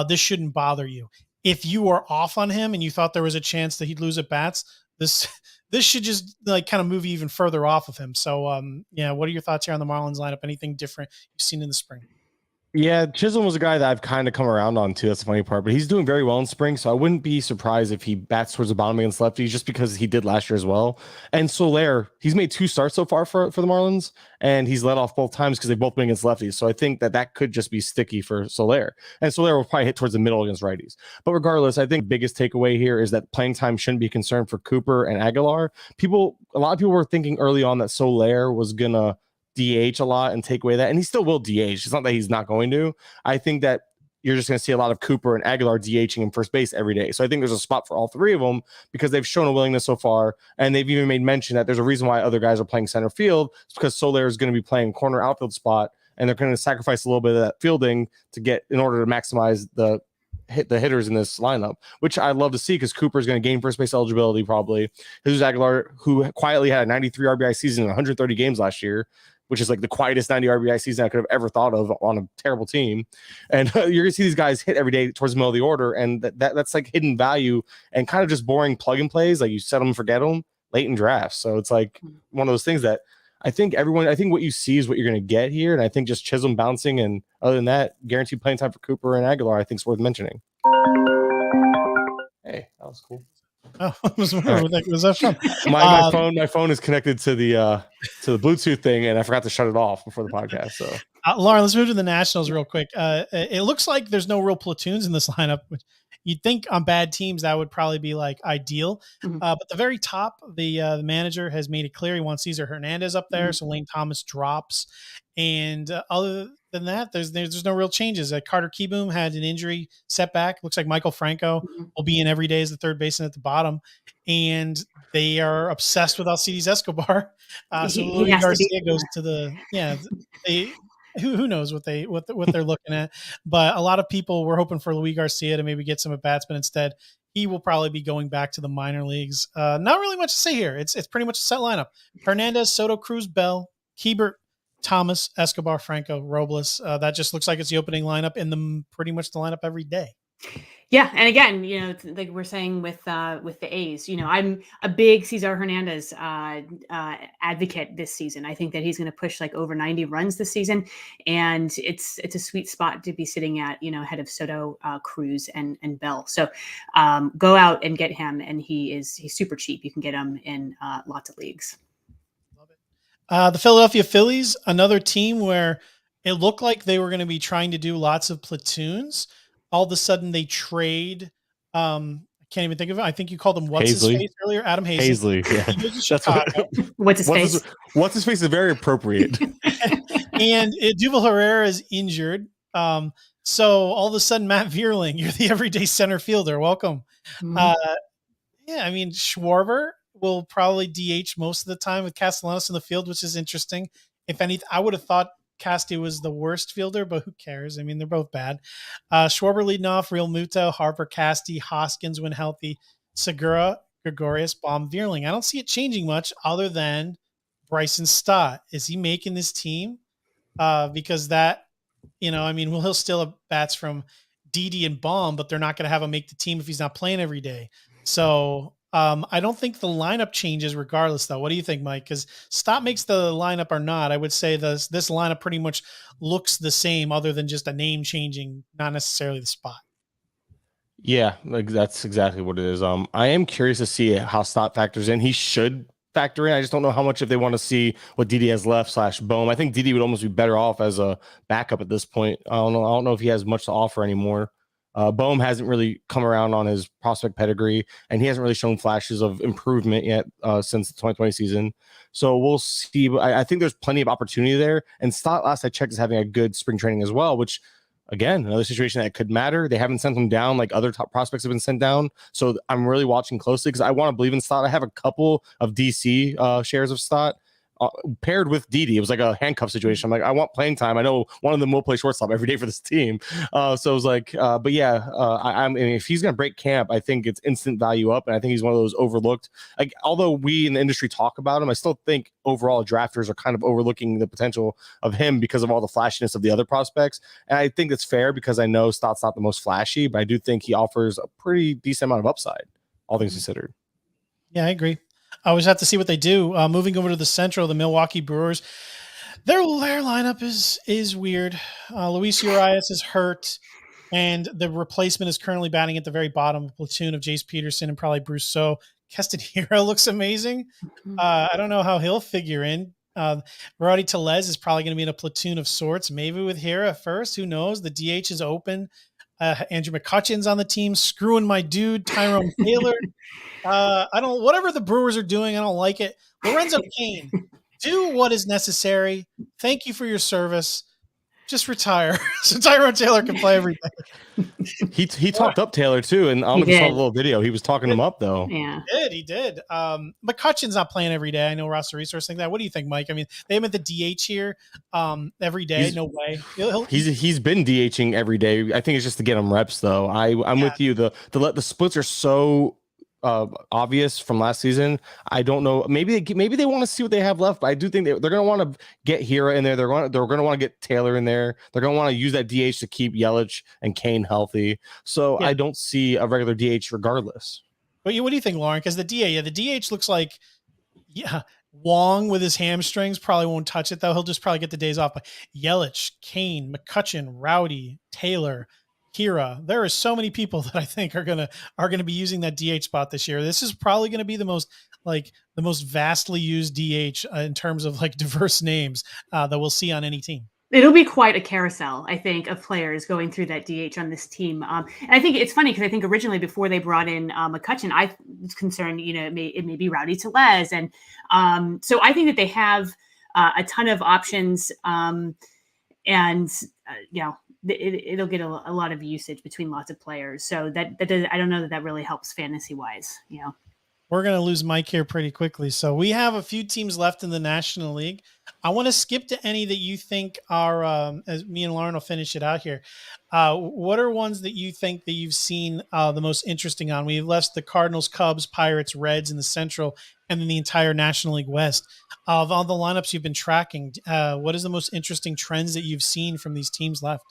this shouldn't bother you. If you were off on him and you thought there was a chance that he'd lose at bats, this should just kind of move you even further off of him. So, what are your thoughts here on the Marlins lineup? Anything different you've seen in the spring? Yeah, Chisholm was a guy that I've kind of come around on too. That's the funny part, but he's doing very well in spring. So I wouldn't be surprised if he bats towards the bottom against lefties, just because he did last year as well. And Soler, he's made 2 starts so far for the Marlins, and he's led off both times because they've both been against lefties. So I think that could just be sticky for Soler, and Soler will probably hit towards the middle against righties. But regardless, I think the biggest takeaway here is that playing time shouldn't be a concern for Cooper and Aguilar. A lot of people were thinking early on that Soler was gonna DH a lot and take away that, and he still will DH. It's not that he's not going to. I think that you're just going to see a lot of Cooper and Aguilar DHing in first base every day. So I think there's a spot for all 3 of them because they've shown a willingness so far, and they've even made mention that there's a reason why other guys are playing center field. It's because Soler is going to be playing corner outfield spot, and they're going to sacrifice a little bit of that fielding in order to maximize the hitters in this lineup, which I'd love to see because Cooper is going to gain first base eligibility probably. Jesus Aguilar, who quietly had a 93 RBI season in 130 games last year, which is like the quietest 90 RBI season I could have ever thought of on a terrible team. And you're going to see these guys hit every day towards the middle of the order. And that's like hidden value and kind of just boring plug and plays. Like you set them, forget them late in drafts. So it's like one of those things that I think what you see is what you're going to get here. And I think just Chisholm bouncing, and other than that, guaranteed playing time for Cooper and Aguilar, I think is worth mentioning. Hey, that was cool. Oh, was that from? My phone is connected to the Bluetooth thing, and I forgot to shut it off before the podcast. So, Lauren, let's move to the Nationals real quick. It looks like there's no real platoons in this lineup, which you'd think on bad teams that would probably be like ideal. But the very top, the manager has made it clear he wants Cesar Hernandez up there, so Lane Thomas drops. And other than that, there's no real changes. Carter Kieboom had an injury setback. Looks like Michael Franco will be in every day as the third baseman at the bottom. And they are obsessed with Alcides Escobar. So Luis Garcia goes to the who knows what they're looking at. But a lot of people were hoping for Luis Garcia to maybe get some at bats, but instead he will probably be going back to the minor leagues. Not really much to say here. It's pretty much a set lineup. Hernandez, Soto, Cruz, Bell, Kiebert, Thomas, Escobar, Franco, Robles. That just looks like it's the opening lineup and pretty much the lineup every day. Yeah, and again, like we're saying with the A's, I'm a big Cesar Hernandez advocate this season. I think that he's going to push like over 90 runs this season, and it's a sweet spot to be sitting at, ahead of Soto, Cruz, and Bell. So go out and get him, and he's super cheap. You can get him in lots of leagues. The Philadelphia Phillies, another team where it looked like they were going to be trying to do lots of platoons. All of a sudden they trade. I can't even think of it. I think you called him what's his face earlier, Adam Hazley. Yeah. What's his face? What's his face is very appropriate. And Duval Herrera is injured. So all of a sudden, Matt Vierling, you're the everyday center fielder. Welcome. Mhm. Yeah, I mean, Schwarber will probably DH most of the time with Castellanos in the field, which is interesting. If anything, I would have thought Casty was the worst fielder, but who cares? I mean, they're both bad. Schwarber leading off, Real Muto, Harper, Casty, Hoskins when healthy, Segura, Gregorius, Baum, Vierling. I don't see it changing much other than Bryson Stott. Is he making this team? Because that, I mean, well, he'll still have bats from Didi and Baum, but they're not going to have him make the team if he's not playing every day. So I don't think the lineup changes regardless, though. What do you think, Mike? Because Stott makes the lineup or not. I would say this lineup pretty much looks the same other than just a name changing, not necessarily the spot. Yeah, like that's exactly what it is. I am curious to see how Stott factors in. He should factor in. I just don't know how much if they want to see what Didi has left / Bohm. I think Didi would almost be better off as a backup at this point. I don't know if he has much to offer anymore. Bohm hasn't really come around on his prospect pedigree, and he hasn't really shown flashes of improvement yet since the 2020 season. So we'll see. But I think there's plenty of opportunity there. And Stott, last I checked, is having a good spring training as well, which, again, another situation that could matter. They haven't sent him down like other top prospects have been sent down. So I'm really watching closely because I want to believe in Stott. I have a couple of DC shares of Stott paired with Didi. It was like a handcuff situation. I'm like, I want playing time. I know one of them will play shortstop every day for this team. So it was like, but yeah, I mean, if he's going to break camp, I think it's instant value up. And I think he's one of those overlooked. Like, although we in the industry talk about him, I still think overall drafters are kind of overlooking the potential of him because of all the flashiness of the other prospects. And I think it's fair because I know Stott's not the most flashy, but I do think he offers a pretty decent amount of upside, all things considered. Yeah, I agree. I always have to see what they do. Moving over to the Central, the Milwaukee Brewers, their lineup is weird. Luis Urias is hurt, and the replacement is currently batting at the very bottom of a platoon of Jace Peterson and probably Bruce. So Keston Hero looks amazing. I don't know how he'll figure in. Rowdy Tellez is probably going to be in a platoon of sorts, maybe with Hira at first. Who knows? The DH is open. Andrew McCutcheon's on the team, screwing my dude, Tyrone Taylor. Whatever the Brewers are doing, I don't like it. Lorenzo Cain, do what is necessary. Thank you for your service. Just retire so Tyrone Taylor can play every day. He talked up Taylor too, and I don't know if you saw the little video. He was talking him up though. Yeah, he did. McCutcheon's not playing every day. I know Roster Resource think that. What do you think, Mike? I mean, they have him at the DH here every day. No way. He's been DHing every day. I think it's just to get him reps though. I'm with you. The splits are so obvious from last season. I don't know. Maybe they want to see what they have left, but I do think they're going to want to get Hira in there. They're going to want to get Taylor in there. They're going to want to use that DH to keep Yelich and Kane healthy. So I don't see a regular DH regardless. But what do you think, Lauren? Because the DH looks like Wong with his hamstrings probably won't touch it though. He'll just probably get the days off. But Yelich, Kane, McCutcheon, Rowdy, Taylor, Hira. There are so many people that I think are gonna be using that DH spot this year. This is probably going to be the most vastly used DH in terms of like diverse names that we'll see on any team. It'll be quite a carousel, I think, of players going through that DH on this team. And I think it's funny because I think originally before they brought in McCutcheon, I was concerned, it may be Rowdy Tellez, and so I think that they have a ton of options, it'll get a lot of usage between lots of players. So that does, I don't know that really helps fantasy wise. We're going to lose Mike here pretty quickly. So we have a few teams left in the National League. I want to skip to any that you think are, as me and Lauren will finish it out here. What are ones that you think that you've seen the most interesting on? We've left the Cardinals, Cubs, Pirates, Reds in the Central, and then the entire National League West. Of all the lineups you've been tracking, what is the most interesting trends that you've seen from these teams left?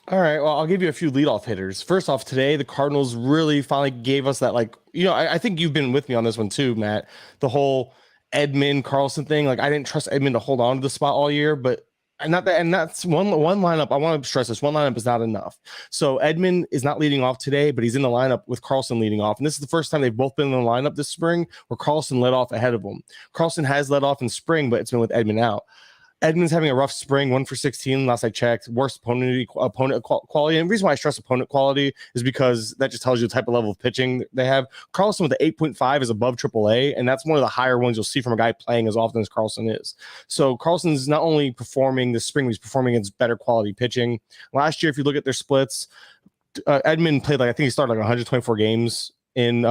All right, well, I'll give you a few leadoff hitters. First off, today, the Cardinals really finally gave us that, I think you've been with me on this one too, Matt. The whole Edman Carlson thing. I didn't trust Edman to hold on to the spot all year, but that's one lineup. I want to stress this. One lineup is not enough. So Edman is not leading off today, but he's in the lineup with Carlson leading off. And this is the first time they've both been in the lineup this spring where Carlson led off ahead of him. Carlson has led off in spring, but it's been with Edman out. Edmonds having a rough spring, 1 for 16 last I checked. Worst opponent quality. And the reason why I stress opponent quality is because that just tells you the type of level of pitching they have. Carlson with the 8.5 is above AAA, and that's one of the higher ones you'll see from a guy playing as often as Carlson is. So Carlson's not only performing this spring, he's performing against better quality pitching. Last year, if you look at their splits, Edmund played I think he started 124 games in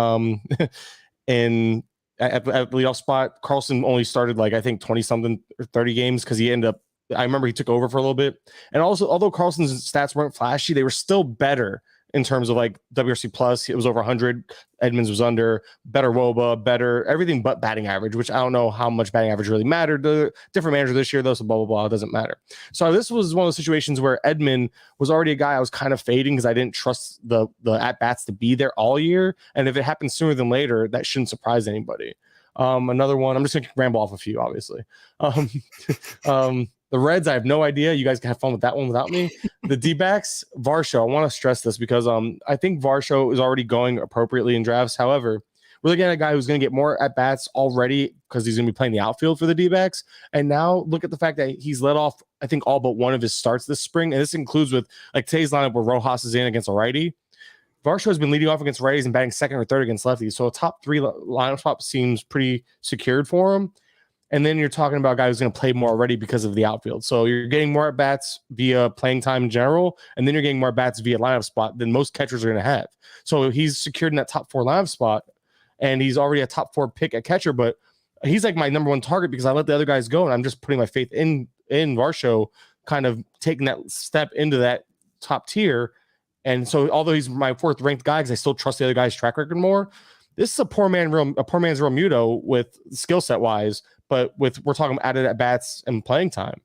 at leadoff spot. Carlson only started I think 20 something or 30 games because he ended up, I remember he took over for a little bit. And also, although Carlson's stats weren't flashy, they were still better in terms of WRC plus. It was over 100. Edmonds was under, better WOBA, better everything but batting average, which I don't know how much batting average really mattered. The different manager this year, though, so blah, blah, blah. It doesn't matter. So this was one of those situations where Edmund was already a guy I was kind of fading because I didn't trust the at-bats to be there all year. And if it happens sooner than later, that shouldn't surprise anybody. Another one, I'm just going to ramble off a few, obviously. The Reds, I have no idea. You guys can have fun with that one without me. The D-backs, Varsho. I want to stress this because I think Varsho is already going appropriately in drafts. However, we're looking at a guy who's going to get more at-bats already because he's going to be playing the outfield for the D-backs. And now look at the fact that he's let off, I think, all but one of his starts this spring. And this includes with today's lineup where Rojas is in against a righty. Varsho has been leading off against righties and batting second or third against lefties. So a top 3 lineup spot seems pretty secured for him. And then you're talking about a guy who's going to play more already because of the outfield. So you're getting more at-bats via playing time in general, and then you're getting more at-bats via lineup spot than most catchers are going to have. So he's secured in that top 4 lineup spot, and he's already a top 4 pick at catcher, but he's my number 1 target because I let the other guys go, and I'm just putting my faith in Varsho kind of taking that step into that top tier. And so although he's my 4th ranked guy because I still trust the other guy's track record more, this is a poor man's Realmuto with skill set wise, but we're talking added at bats and playing time.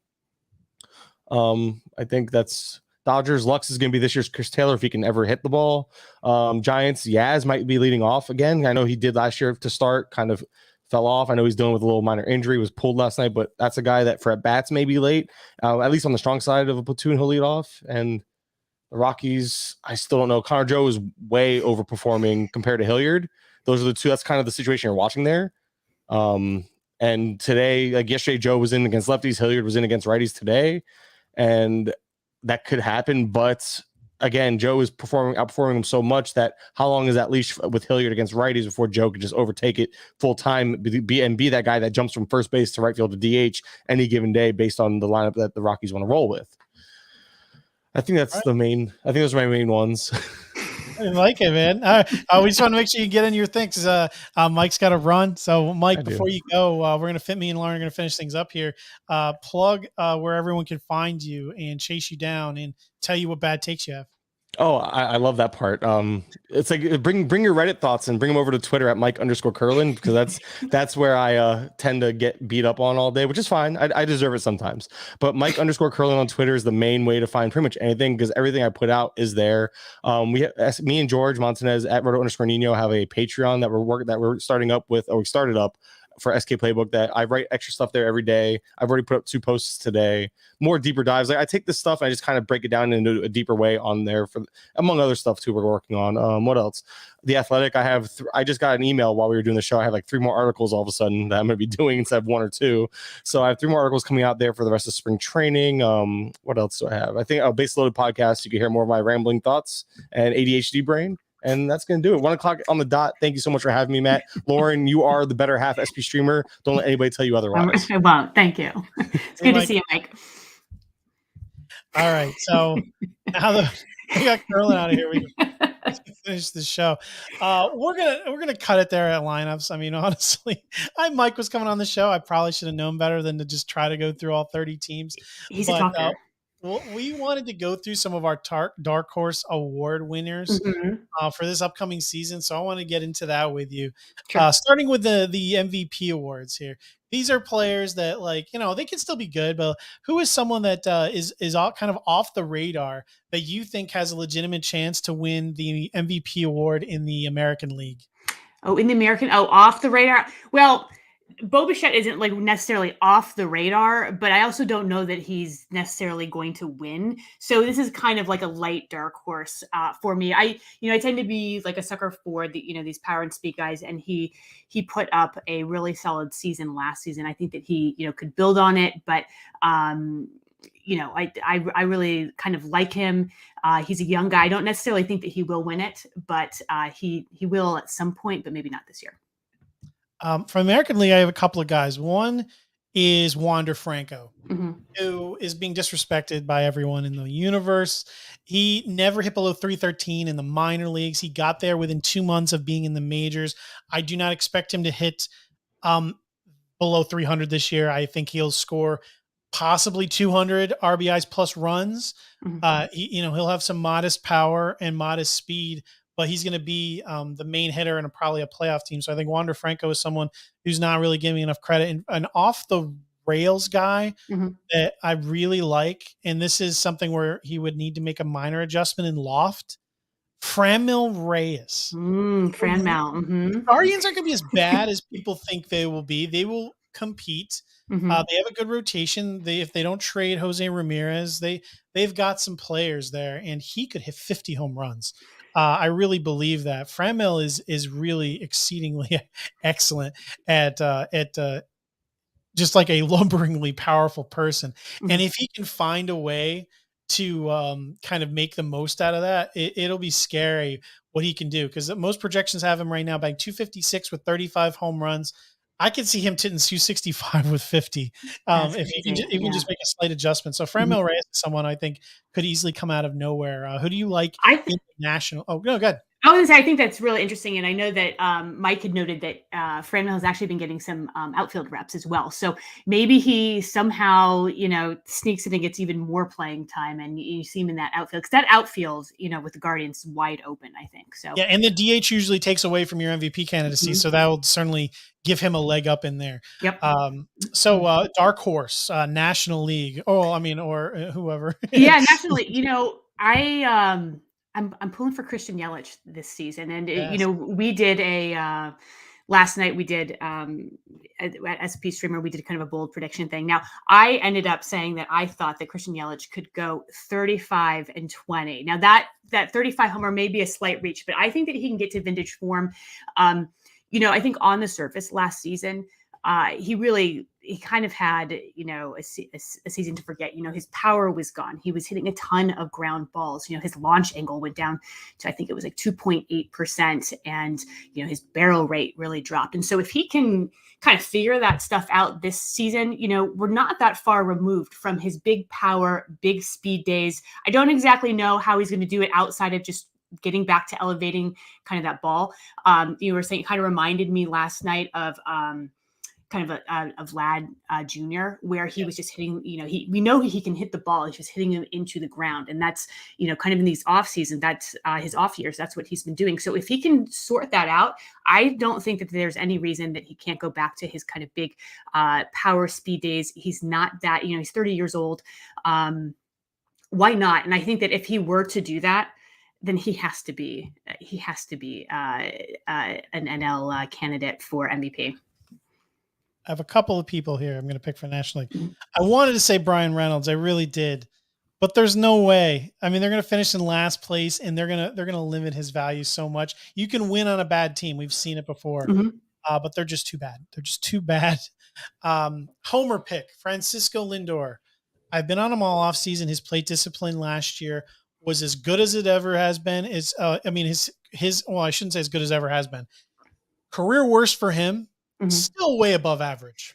I think that's Dodgers. Lux is going to be this year's Chris Taylor if he can ever hit the ball. Giants, Yaz might be leading off again. I know he did last year to start, kind of fell off. I know he's dealing with a little minor injury, was pulled last night, but that's a guy that for at bats may be late. At least on the strong side of a platoon, he'll lead off. And the Rockies, I still don't know. Connor Joe is way overperforming compared to Hilliard. Those are the two. That's kind of the situation you're watching there. And today, yesterday, Joe was in against lefties. Hilliard was in against righties today. And that could happen. But again, Joe is outperforming him so much that how long is that leash with Hilliard against righties before Joe could just overtake it full time be that guy that jumps from first base to right field to DH any given day based on the lineup that the Rockies want to roll with? I think that's those are my main ones. I like it, man. We just want to make sure you get in your things. Mike's got to run. So, Mike, before you go, we're going to me and Lauren are going to finish things up here. Plug where everyone can find you and chase you down and tell you what bad takes you have. Oh, I love that part. It's bring your Reddit thoughts and bring them over to Twitter at Mike_Kurland because that's where I tend to get beat up on all day, which is fine. I deserve it sometimes. But Mike_Kurland on Twitter is the main way to find pretty much anything because everything I put out is there. Me and George Montanez at Roto_Nino have a Patreon that we're starting up with, or we started up for SK Playbook that I write extra stuff there every day. I've already put up 2 posts today, more deeper dives. I take this stuff and I just kind of break it down into a deeper way on there for among other stuff too. We're working on what else? The Athletic. I just got an email while we were doing the show. I have 3 more articles all of a sudden that I'm going to be doing instead of 1 or 2. So I have 3 more articles coming out there for the rest of spring training. What else do I have? I think a Base Loaded podcast. You can hear more of my rambling thoughts and ADHD brain. And that's going to do it. 1 o'clock on the dot. Thank you so much for having me, Matt. Lauren, you are the better half SP streamer. Don't let anybody tell you otherwise. I won't. Thank you. It's good to see you, Mike. All right. So now that we got Kurland out of here, we can finish the show. We're gonna cut it there at lineups. I mean, honestly, Mike was coming on the show. I probably should have known better than to just try to go through all 30 teams. He's a talker. We wanted to go through some of our Dark Horse Award winners for this upcoming season. So I want to get into that with you. Sure. Starting with the MVP awards here. These are players that they can still be good, but who is someone that is all kind of off the radar that you think has a legitimate chance to win the MVP award in the American League? Oh, in the American, off the radar. Well, Bo Bichette isn't like necessarily off the radar, but I also don't know that he's necessarily going to win. So this is kind of like a light dark horse for me. I tend to be like a sucker for these power and speed guys, and he put up a really solid season last season. I think that he could build on it, but I really kind of like him. He's a young guy. I don't necessarily think that he will win it, but he will at some point, but maybe not this year. From American League, I have a couple of guys. One is Wander Franco, who is being disrespected by everyone in the universe. He never hit below 313 in the minor leagues. He got there within 2 months of being in the majors. I do not expect him to hit below 300 this year. I think he'll score possibly 200 RBIs plus runs. He'll have some modest power and modest speed, but he's going to be the main hitter in probably a playoff team. So I think Wander Franco is someone who's not really giving enough credit. And an off the rails guy that I really like, and this is something where he would need to make a minor adjustment in loft, Framill Reyes. Franmel. Guardians aren't going to be as bad as people think they will be. They will compete. They have a good rotation. If they don't trade Jose Ramirez, they've got some players there, and he could hit 50 home runs. I really believe that Framill is really exceedingly excellent at just like a lumberingly powerful person. And if he can find a way to kind of make the most out of that, it'll be scary what he can do, because most projections have him right now batting 256 with 35 home runs. I could see him hitting 265 with 50 if he can just make a slight adjustment. So Framill Reyes is someone I think could easily come out of nowhere. Who do you like in the national? Oh, no, go ahead. I think that's really interesting. And I know that Mike had noted that Framill has actually been getting some outfield reps as well. So maybe he somehow, sneaks in and gets even more playing time, and you see him in that outfield. Because that outfield, with the Guardians wide open, I think. So yeah, and the DH usually takes away from your MVP candidacy. So that will certainly give him a leg up in there. Yep. So dark horse, National League. Or whoever. Yeah, National League. I'm pulling for Christian Yelich this season. And, we did last night we did at SP Streamer, we did kind of a bold prediction thing. Now, I ended up saying that I thought that Christian Yelich could go 35-20. Now that 35 homer may be a slight reach, but I think that he can get to vintage form. I think on the surface last season, he kind of had, a season to forget. His power was gone. He was hitting a ton of ground balls. His launch angle went down to, I think it was like 2.8%. And, his barrel rate really dropped. And so if he can kind of figure that stuff out this season, we're not that far removed from his big power, big speed days. I don't exactly know how he's going to do it outside of just getting back to elevating kind of that ball. You were saying, it kind of reminded me last night of, kind of a Vlad Jr., where he was just hitting, we know he can hit the ball. He's just hitting him into the ground. And that's, kind of in these off season, that's his off years. That's what he's been doing. So if he can sort that out, I don't think that there's any reason that he can't go back to his kind of big power speed days. He's not that, he's 30 years old. Why not? And I think that if he were to do that, then he has to be an NL candidate for MVP. I have a couple of people here I'm going to pick for National League. I wanted to say Brian Reynolds. I really did, but there's no way. I mean, they're going to finish in last place, and they're going to limit his value so much. You can win on a bad team. We've seen it before, but they're just too bad. They're just too bad. Homer pick, Francisco Lindor. I've been on him all off season. His plate discipline last year was as good as it ever has been. Well, I shouldn't say as good as ever has been. Career worst for him. Still way above average.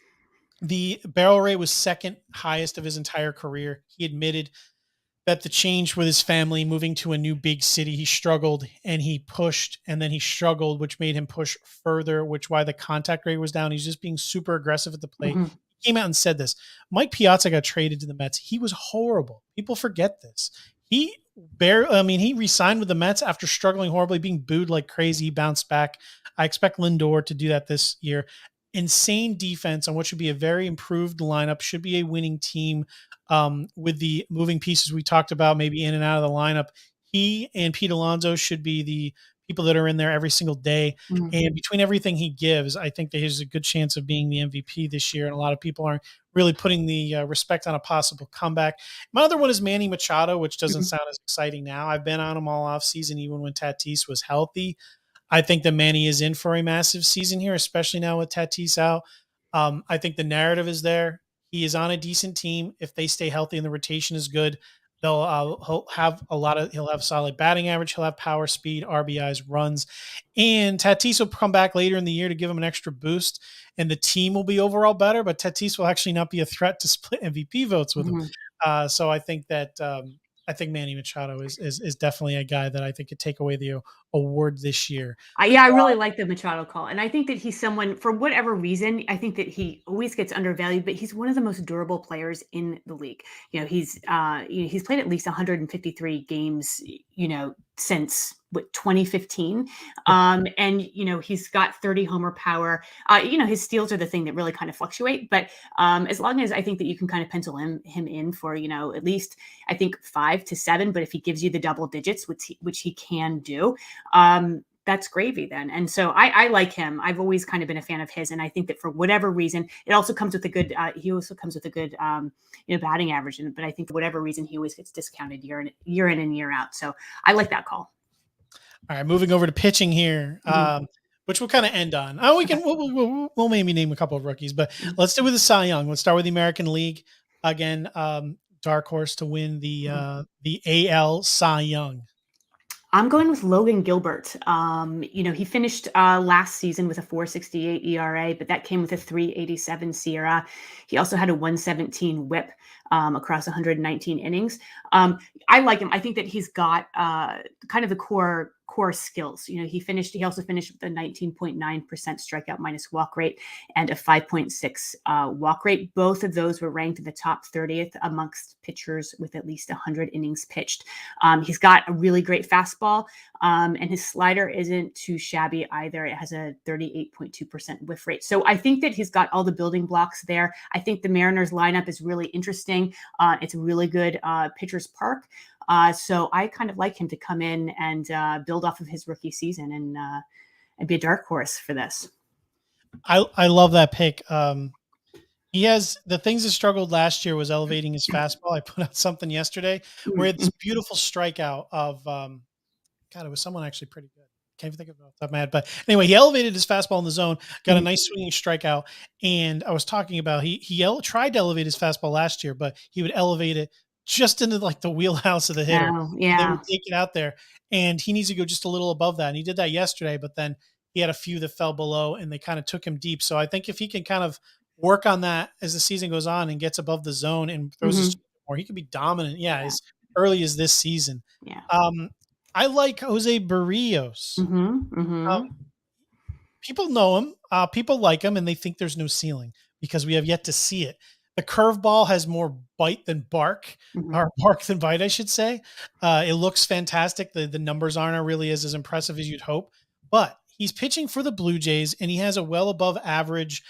The barrel rate was second highest of his entire career. He admitted that the change with his family, moving to a new big city, he struggled and he pushed, and then he struggled, which made him push further, which why the contact rate was down. He's just being super aggressive at the plate. He came out and said this. Mike Piazza got traded to the Mets. He was horrible. People forget this. He re-signed with the Mets after struggling horribly, being booed like crazy. He bounced back. I expect Lindor to do that this year. Insane defense on what should be a very improved lineup, should be a winning team with the moving pieces we talked about, maybe in and out of the lineup. He and Pete Alonso should be the people that are in there every single day. Mhm. And between everything he gives, I think that he's a good chance of being the MVP this year. And a lot of people aren't really putting the respect on a possible comeback. My other one is Manny Machado, which doesn't sound as exciting now. I've been on him all off season, even when Tatis was healthy. I think that Manny is in for a massive season here, especially now with Tatis out. I think the narrative is there. He is on a decent team. If they stay healthy and the rotation is good, he'll have solid batting average. He'll have power, speed, RBIs, runs, and Tatis will come back later in the year to give him an extra boost, and the team will be overall better. But Tatis will actually not be a threat to split MVP votes with him. So I think that I think Manny Machado is definitely a guy that I think could take away the award this year. I really like the Machado call. And I think that he's someone, for whatever reason, I think that he always gets undervalued, but he's one of the most durable players in the league. He's played at least 153 games, since 2015. And he's got 30 homer power. His steals are the thing that really kind of fluctuate, but as long as I think that you can kind of pencil him in for, at least I think 5 to 7, but if he gives you the double digits, which he can do, that's gravy then. And so I like him. I've always kind of been a fan of his. And I think that for whatever reason, it also comes with a good, batting average. But I think for whatever reason, he always gets discounted year in and year out. So I like that call. All right, moving over to pitching here, which we'll kind of end on. We'll maybe name a couple of rookies, but let's do with the Cy Young. Let's start with the American League again. Dark horse to win the AL Cy Young. I'm going with Logan Gilbert. He finished last season with a 4.68 ERA, but that came with a 3.87 SIERA. He also had a 1.17 WHIP across 119 innings. I like him. I think that he's got kind of the core skills. He also finished with a 19.9% strikeout minus walk rate and a 5.6 walk rate. Both of those were ranked in the top 30th amongst pitchers with at least 100 innings pitched. He's got a really great fastball, and his slider isn't too shabby either. It has a 38.2% whiff rate. So I think that he's got all the building blocks there. I think the Mariners lineup is really interesting. It's a really good pitcher's park. So I kind of like him to come in and build off of his rookie season and be a dark horse for this. I love that pick. He has the things that struggled last year was elevating his fastball. I put out something yesterday where he had this beautiful strikeout of it was someone actually pretty good. Can't even think of it off the top of my head. But anyway, he elevated his fastball in the zone, got a nice swinging strikeout. And I was talking about he tried to elevate his fastball last year, but he would elevate it just into like the wheelhouse of the hitter. Oh, yeah. They would take it out there, and he needs to go just a little above that. And he did that yesterday, but then he had a few that fell below, and they kind of took him deep. So I think if he can kind of work on that as the season goes on and gets above the zone and throws his more, he could be dominant. Yeah, as early as this season. Yeah. I like Jose Barrios. People know him. People like him, and they think there's no ceiling because we have yet to see it. The curveball has more bite than bark, or bark than bite, I should say. It looks fantastic. The numbers aren't really as impressive as you'd hope, but he's pitching for the Blue Jays, and he has a well above average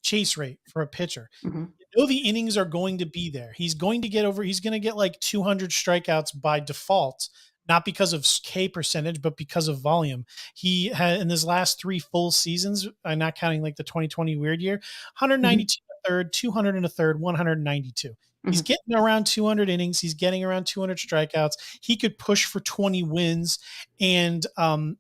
chase rate for a pitcher. The innings are going to be there. He's going to get like 200 strikeouts by default, not because of K percentage, but because of volume. He had in his last 3 full seasons, I'm not counting like the 2020 weird year, 192 a third, 200 and a third, 192. He's getting around 200 innings. He's getting around 200 strikeouts. He could push for 20 wins, and a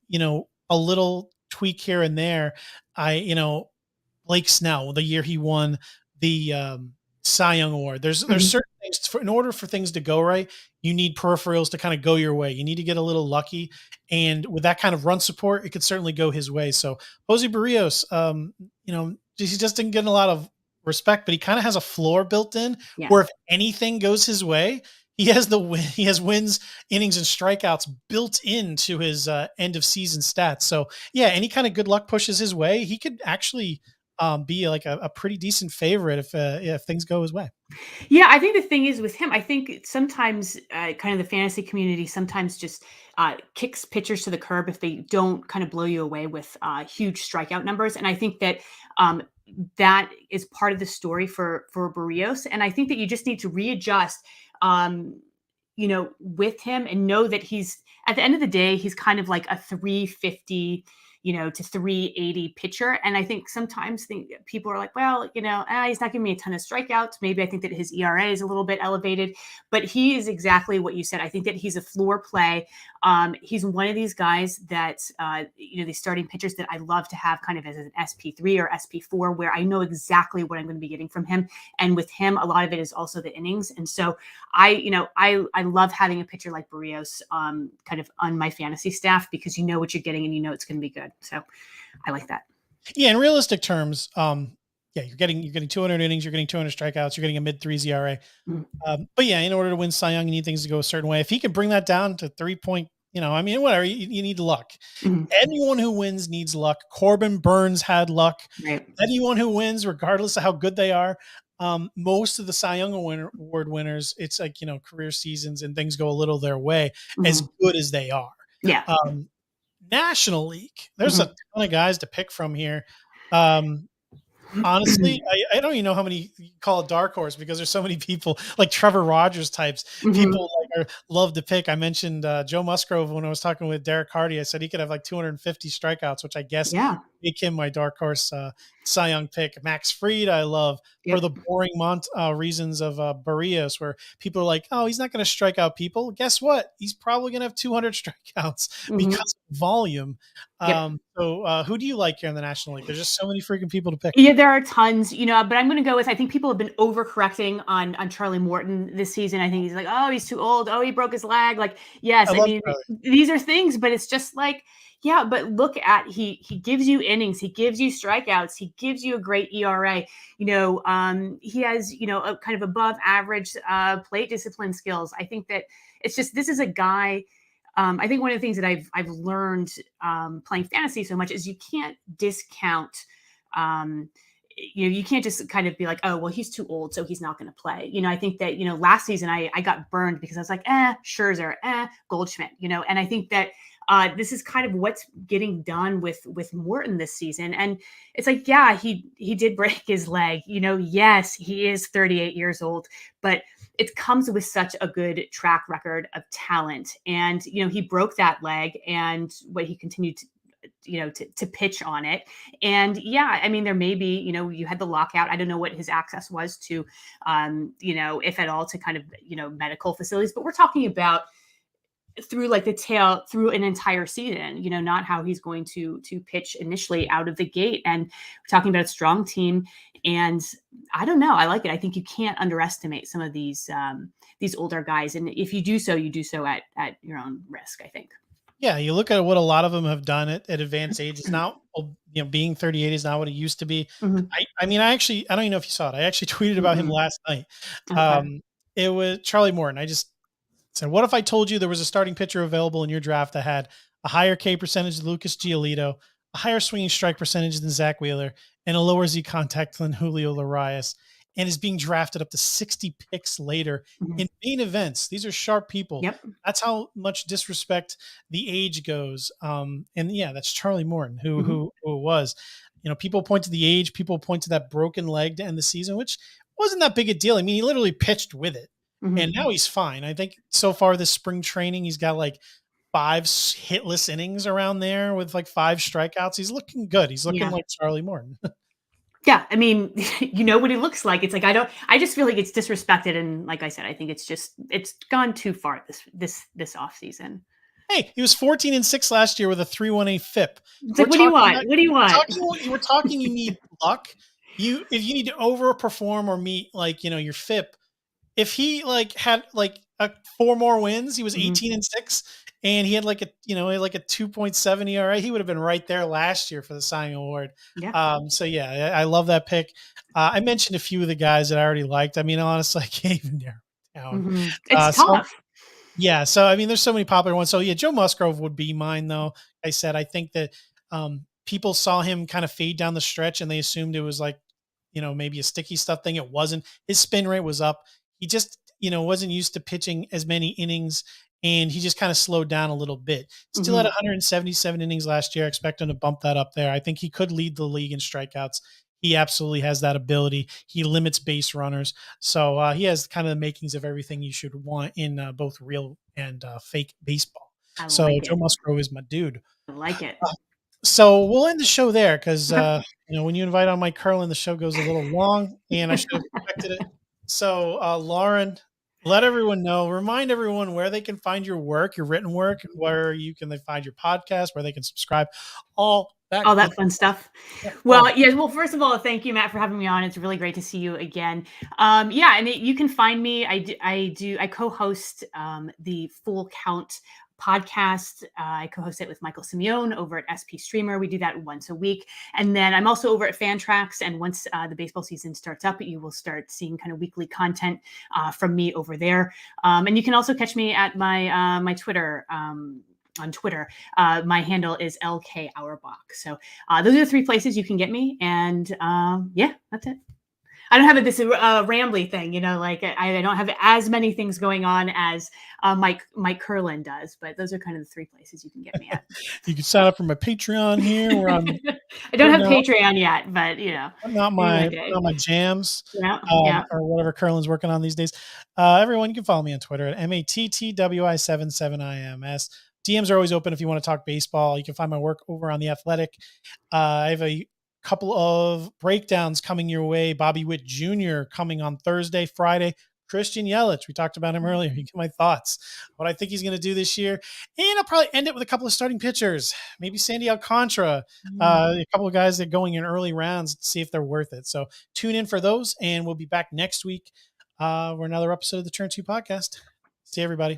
little tweak here and there. Blake Snell, the year he won the Cy Young Award. There's certain things in order for things to go right, you need peripherals to kind of go your way. You need to get a little lucky, and with that kind of run support, it could certainly go his way. So Jose Barrios, he just didn't get a lot of respect, but he kind of has a floor built in where if anything goes his way, he has wins, innings, and strikeouts built into his end of season stats. So yeah, any kind of good luck pushes his way, he could actually be like a pretty decent favorite if things go his way. Yeah, I think the thing is with him, I think sometimes kind of the fantasy community sometimes just kicks pitchers to the curb if they don't kind of blow you away with huge strikeout numbers. And I think that that is part of the story for Barrios. And I think that you just need to readjust, with him and know that he's at the end of the day, he's kind of like a 350, to 380 pitcher. And I think sometimes people are like, well, he's not giving me a ton of strikeouts. Maybe I think that his ERA is a little bit elevated, but he is exactly what you said. I think that he's a floor play. He's one of these guys that, these starting pitchers that I love to have kind of as an SP3 or SP4, where I know exactly what I'm going to be getting from him. And with him, a lot of it is also the innings. And so I love having a pitcher like Barrios kind of on my fantasy staff, because you know what you're getting and you know it's going to be good. So I like that. Yeah, in realistic terms, you're getting 200 innings, you're getting 200 strikeouts, you're getting a mid-3s ERA. But yeah, in order to win Cy Young, you need things to go a certain way. If he can bring that down to 3 point, whatever, you need luck. Anyone who wins needs luck. Corbin Burns had luck. Right. Anyone who wins, regardless of how good they are, most of the Cy Young Award winners, it's like, career seasons and things go a little their way, as good as they are. Yeah. National League, there's a ton of guys to pick from here. Honestly, I don't even know how many you call a dark horse, because there's so many people like Trevor Rogers types. People love to pick. I mentioned Joe Musgrove when I was talking with Derek Hardy. I said he could have like 250 strikeouts, which I guess make him my dark horse Cy Young pick. Max Fried, I love for the boring reasons of Barrios, where people are like, oh, he's not going to strike out people. Guess what? He's probably going to have 200 strikeouts because of volume. So who do you like here in the National League? There's just so many freaking people to pick. Yeah, there are tons, but I'm going to go with, I think people have been overcorrecting on Charlie Morton this season. I think he's like, oh, he's too old. Oh, he broke his leg. Like, yes, I mean, these are things, but it's just like, yeah, but look at, he gives you innings, he gives you strikeouts, he gives you a great ERA. He has, a kind of above average plate discipline skills. I think that it's just, this is a guy. I think one of the things that I've learned playing fantasy so much is you can't discount. You can't just kind of be like, oh, well, he's too old, so he's not going to play. I think that, last season I got burned because I was like, Scherzer, Goldschmidt, and I think that this is kind of what's getting done with Morton this season. And it's like, yeah, he did break his leg, yes, he is 38 years old, but it comes with such a good track record of talent. And, he broke that leg, and what he continued to pitch on it. And yeah, I mean, there may be, you had the lockout. I don't know what his access was to, if at all, to kind of, medical facilities, but we're talking about through like the tail through an entire season, not how he's going to pitch initially out of the gate. And we're talking about a strong team. And I don't know. I like it. I think you can't underestimate some of these older guys. And if you do so at your own risk, I think. Yeah, you look at what a lot of them have done at advanced age. It's not, being 38 is not what it used to be. I don't even know if you saw it. I actually tweeted about him last night. Okay. It was Charlie Morton. I just said, what if I told you there was a starting pitcher available in your draft that had a higher K percentage than Lucas Giolito, a higher swinging strike percentage than Zach Wheeler, and a lower Z contact than Julio Urias, and is being drafted up to 60 picks later in main events? These are sharp people. Yep. That's how much disrespect the age goes. And yeah, that's Charlie Morton, who was, people point to the age, people point to that broken leg to end the season, which wasn't that big a deal. I mean, he literally pitched with it, and now he's fine. I think so far this spring training, he's got like 5 hitless innings around there with like 5 strikeouts. He's looking good. He's looking like Charlie Morton. Yeah, I mean, what he looks like. It's like I just feel like it's disrespected, and like I said, I think it's gone too far this off season. Hey, he was 14-6 last year with a 3.18 FIP. It's like, what do you want? What do you want? We're talking. You need luck. If you need to overperform or meet your FIP. If he had 4 more wins, he was 18-6. And he had like a 2.7 ERA. He would have been right there last year for the Cy Young Award. Yeah. So yeah, I love that pick. I mentioned a few of the guys that I already liked. I mean, honestly, I can't even narrow it down. It's tough. Yeah. So I mean, there's so many popular ones. So yeah, Joe Musgrove would be mine though. I said I think that people saw him kind of fade down the stretch, and they assumed it was maybe a sticky stuff thing. It wasn't. His spin rate was up. He just wasn't used to pitching as many innings. And he just kind of slowed down a little bit. Still had 177 innings last year. I expect him to bump that up there. I think he could lead the league in strikeouts. He absolutely has that ability. He limits base runners. So he has kind of the makings of everything you should want in both real and fake baseball. So like Joe it. Musgrove is my dude. I like it. So we'll end the show there because when you invite on Mike Kurland, the show goes a little long, and I should have expected it. So Lauren, let everyone know, remind everyone where they can find your work, your written work, where they find your podcast, where they can subscribe, all that Fun stuff. Yeah. Well, first of all, thank you, Matt, for having me on. It's really great to see you again. And you can find me. I co-host the Full Count podcast. I co-host it with Michael Simeone over at SP Streamer. We do that once a week. And then I'm also over at Fantrax. And once the baseball season starts up, you will start seeing kind of weekly content from me over there. And you can also catch me at my Twitter. On Twitter, my handle is LK Auerbach. So those are the 3 places you can get me. And that's it. I don't have this rambly thing, I don't have as many things going on as Mike Kurland does, but those are kind of the 3 places you can get me at. You can sign up for my Patreon here. I don't have Patreon yet, but not my jams, or whatever Kurland's working on these days. Everyone, you can follow me on Twitter at MATTWI77IMS. DMs are always open if you want to talk baseball. You can find my work over on The Athletic. I have a couple of breakdowns coming your way. Bobby Witt Jr. coming on Thursday, Friday. Christian Yelich, we talked about him earlier. You get my thoughts, what I think he's going to do this year. And I'll probably end it with a couple of starting pitchers, maybe Sandy Alcantara, a couple of guys that are going in early rounds to see if they're worth it. So tune in for those, and we'll be back next week for another episode of the Turn 2 podcast. See everybody.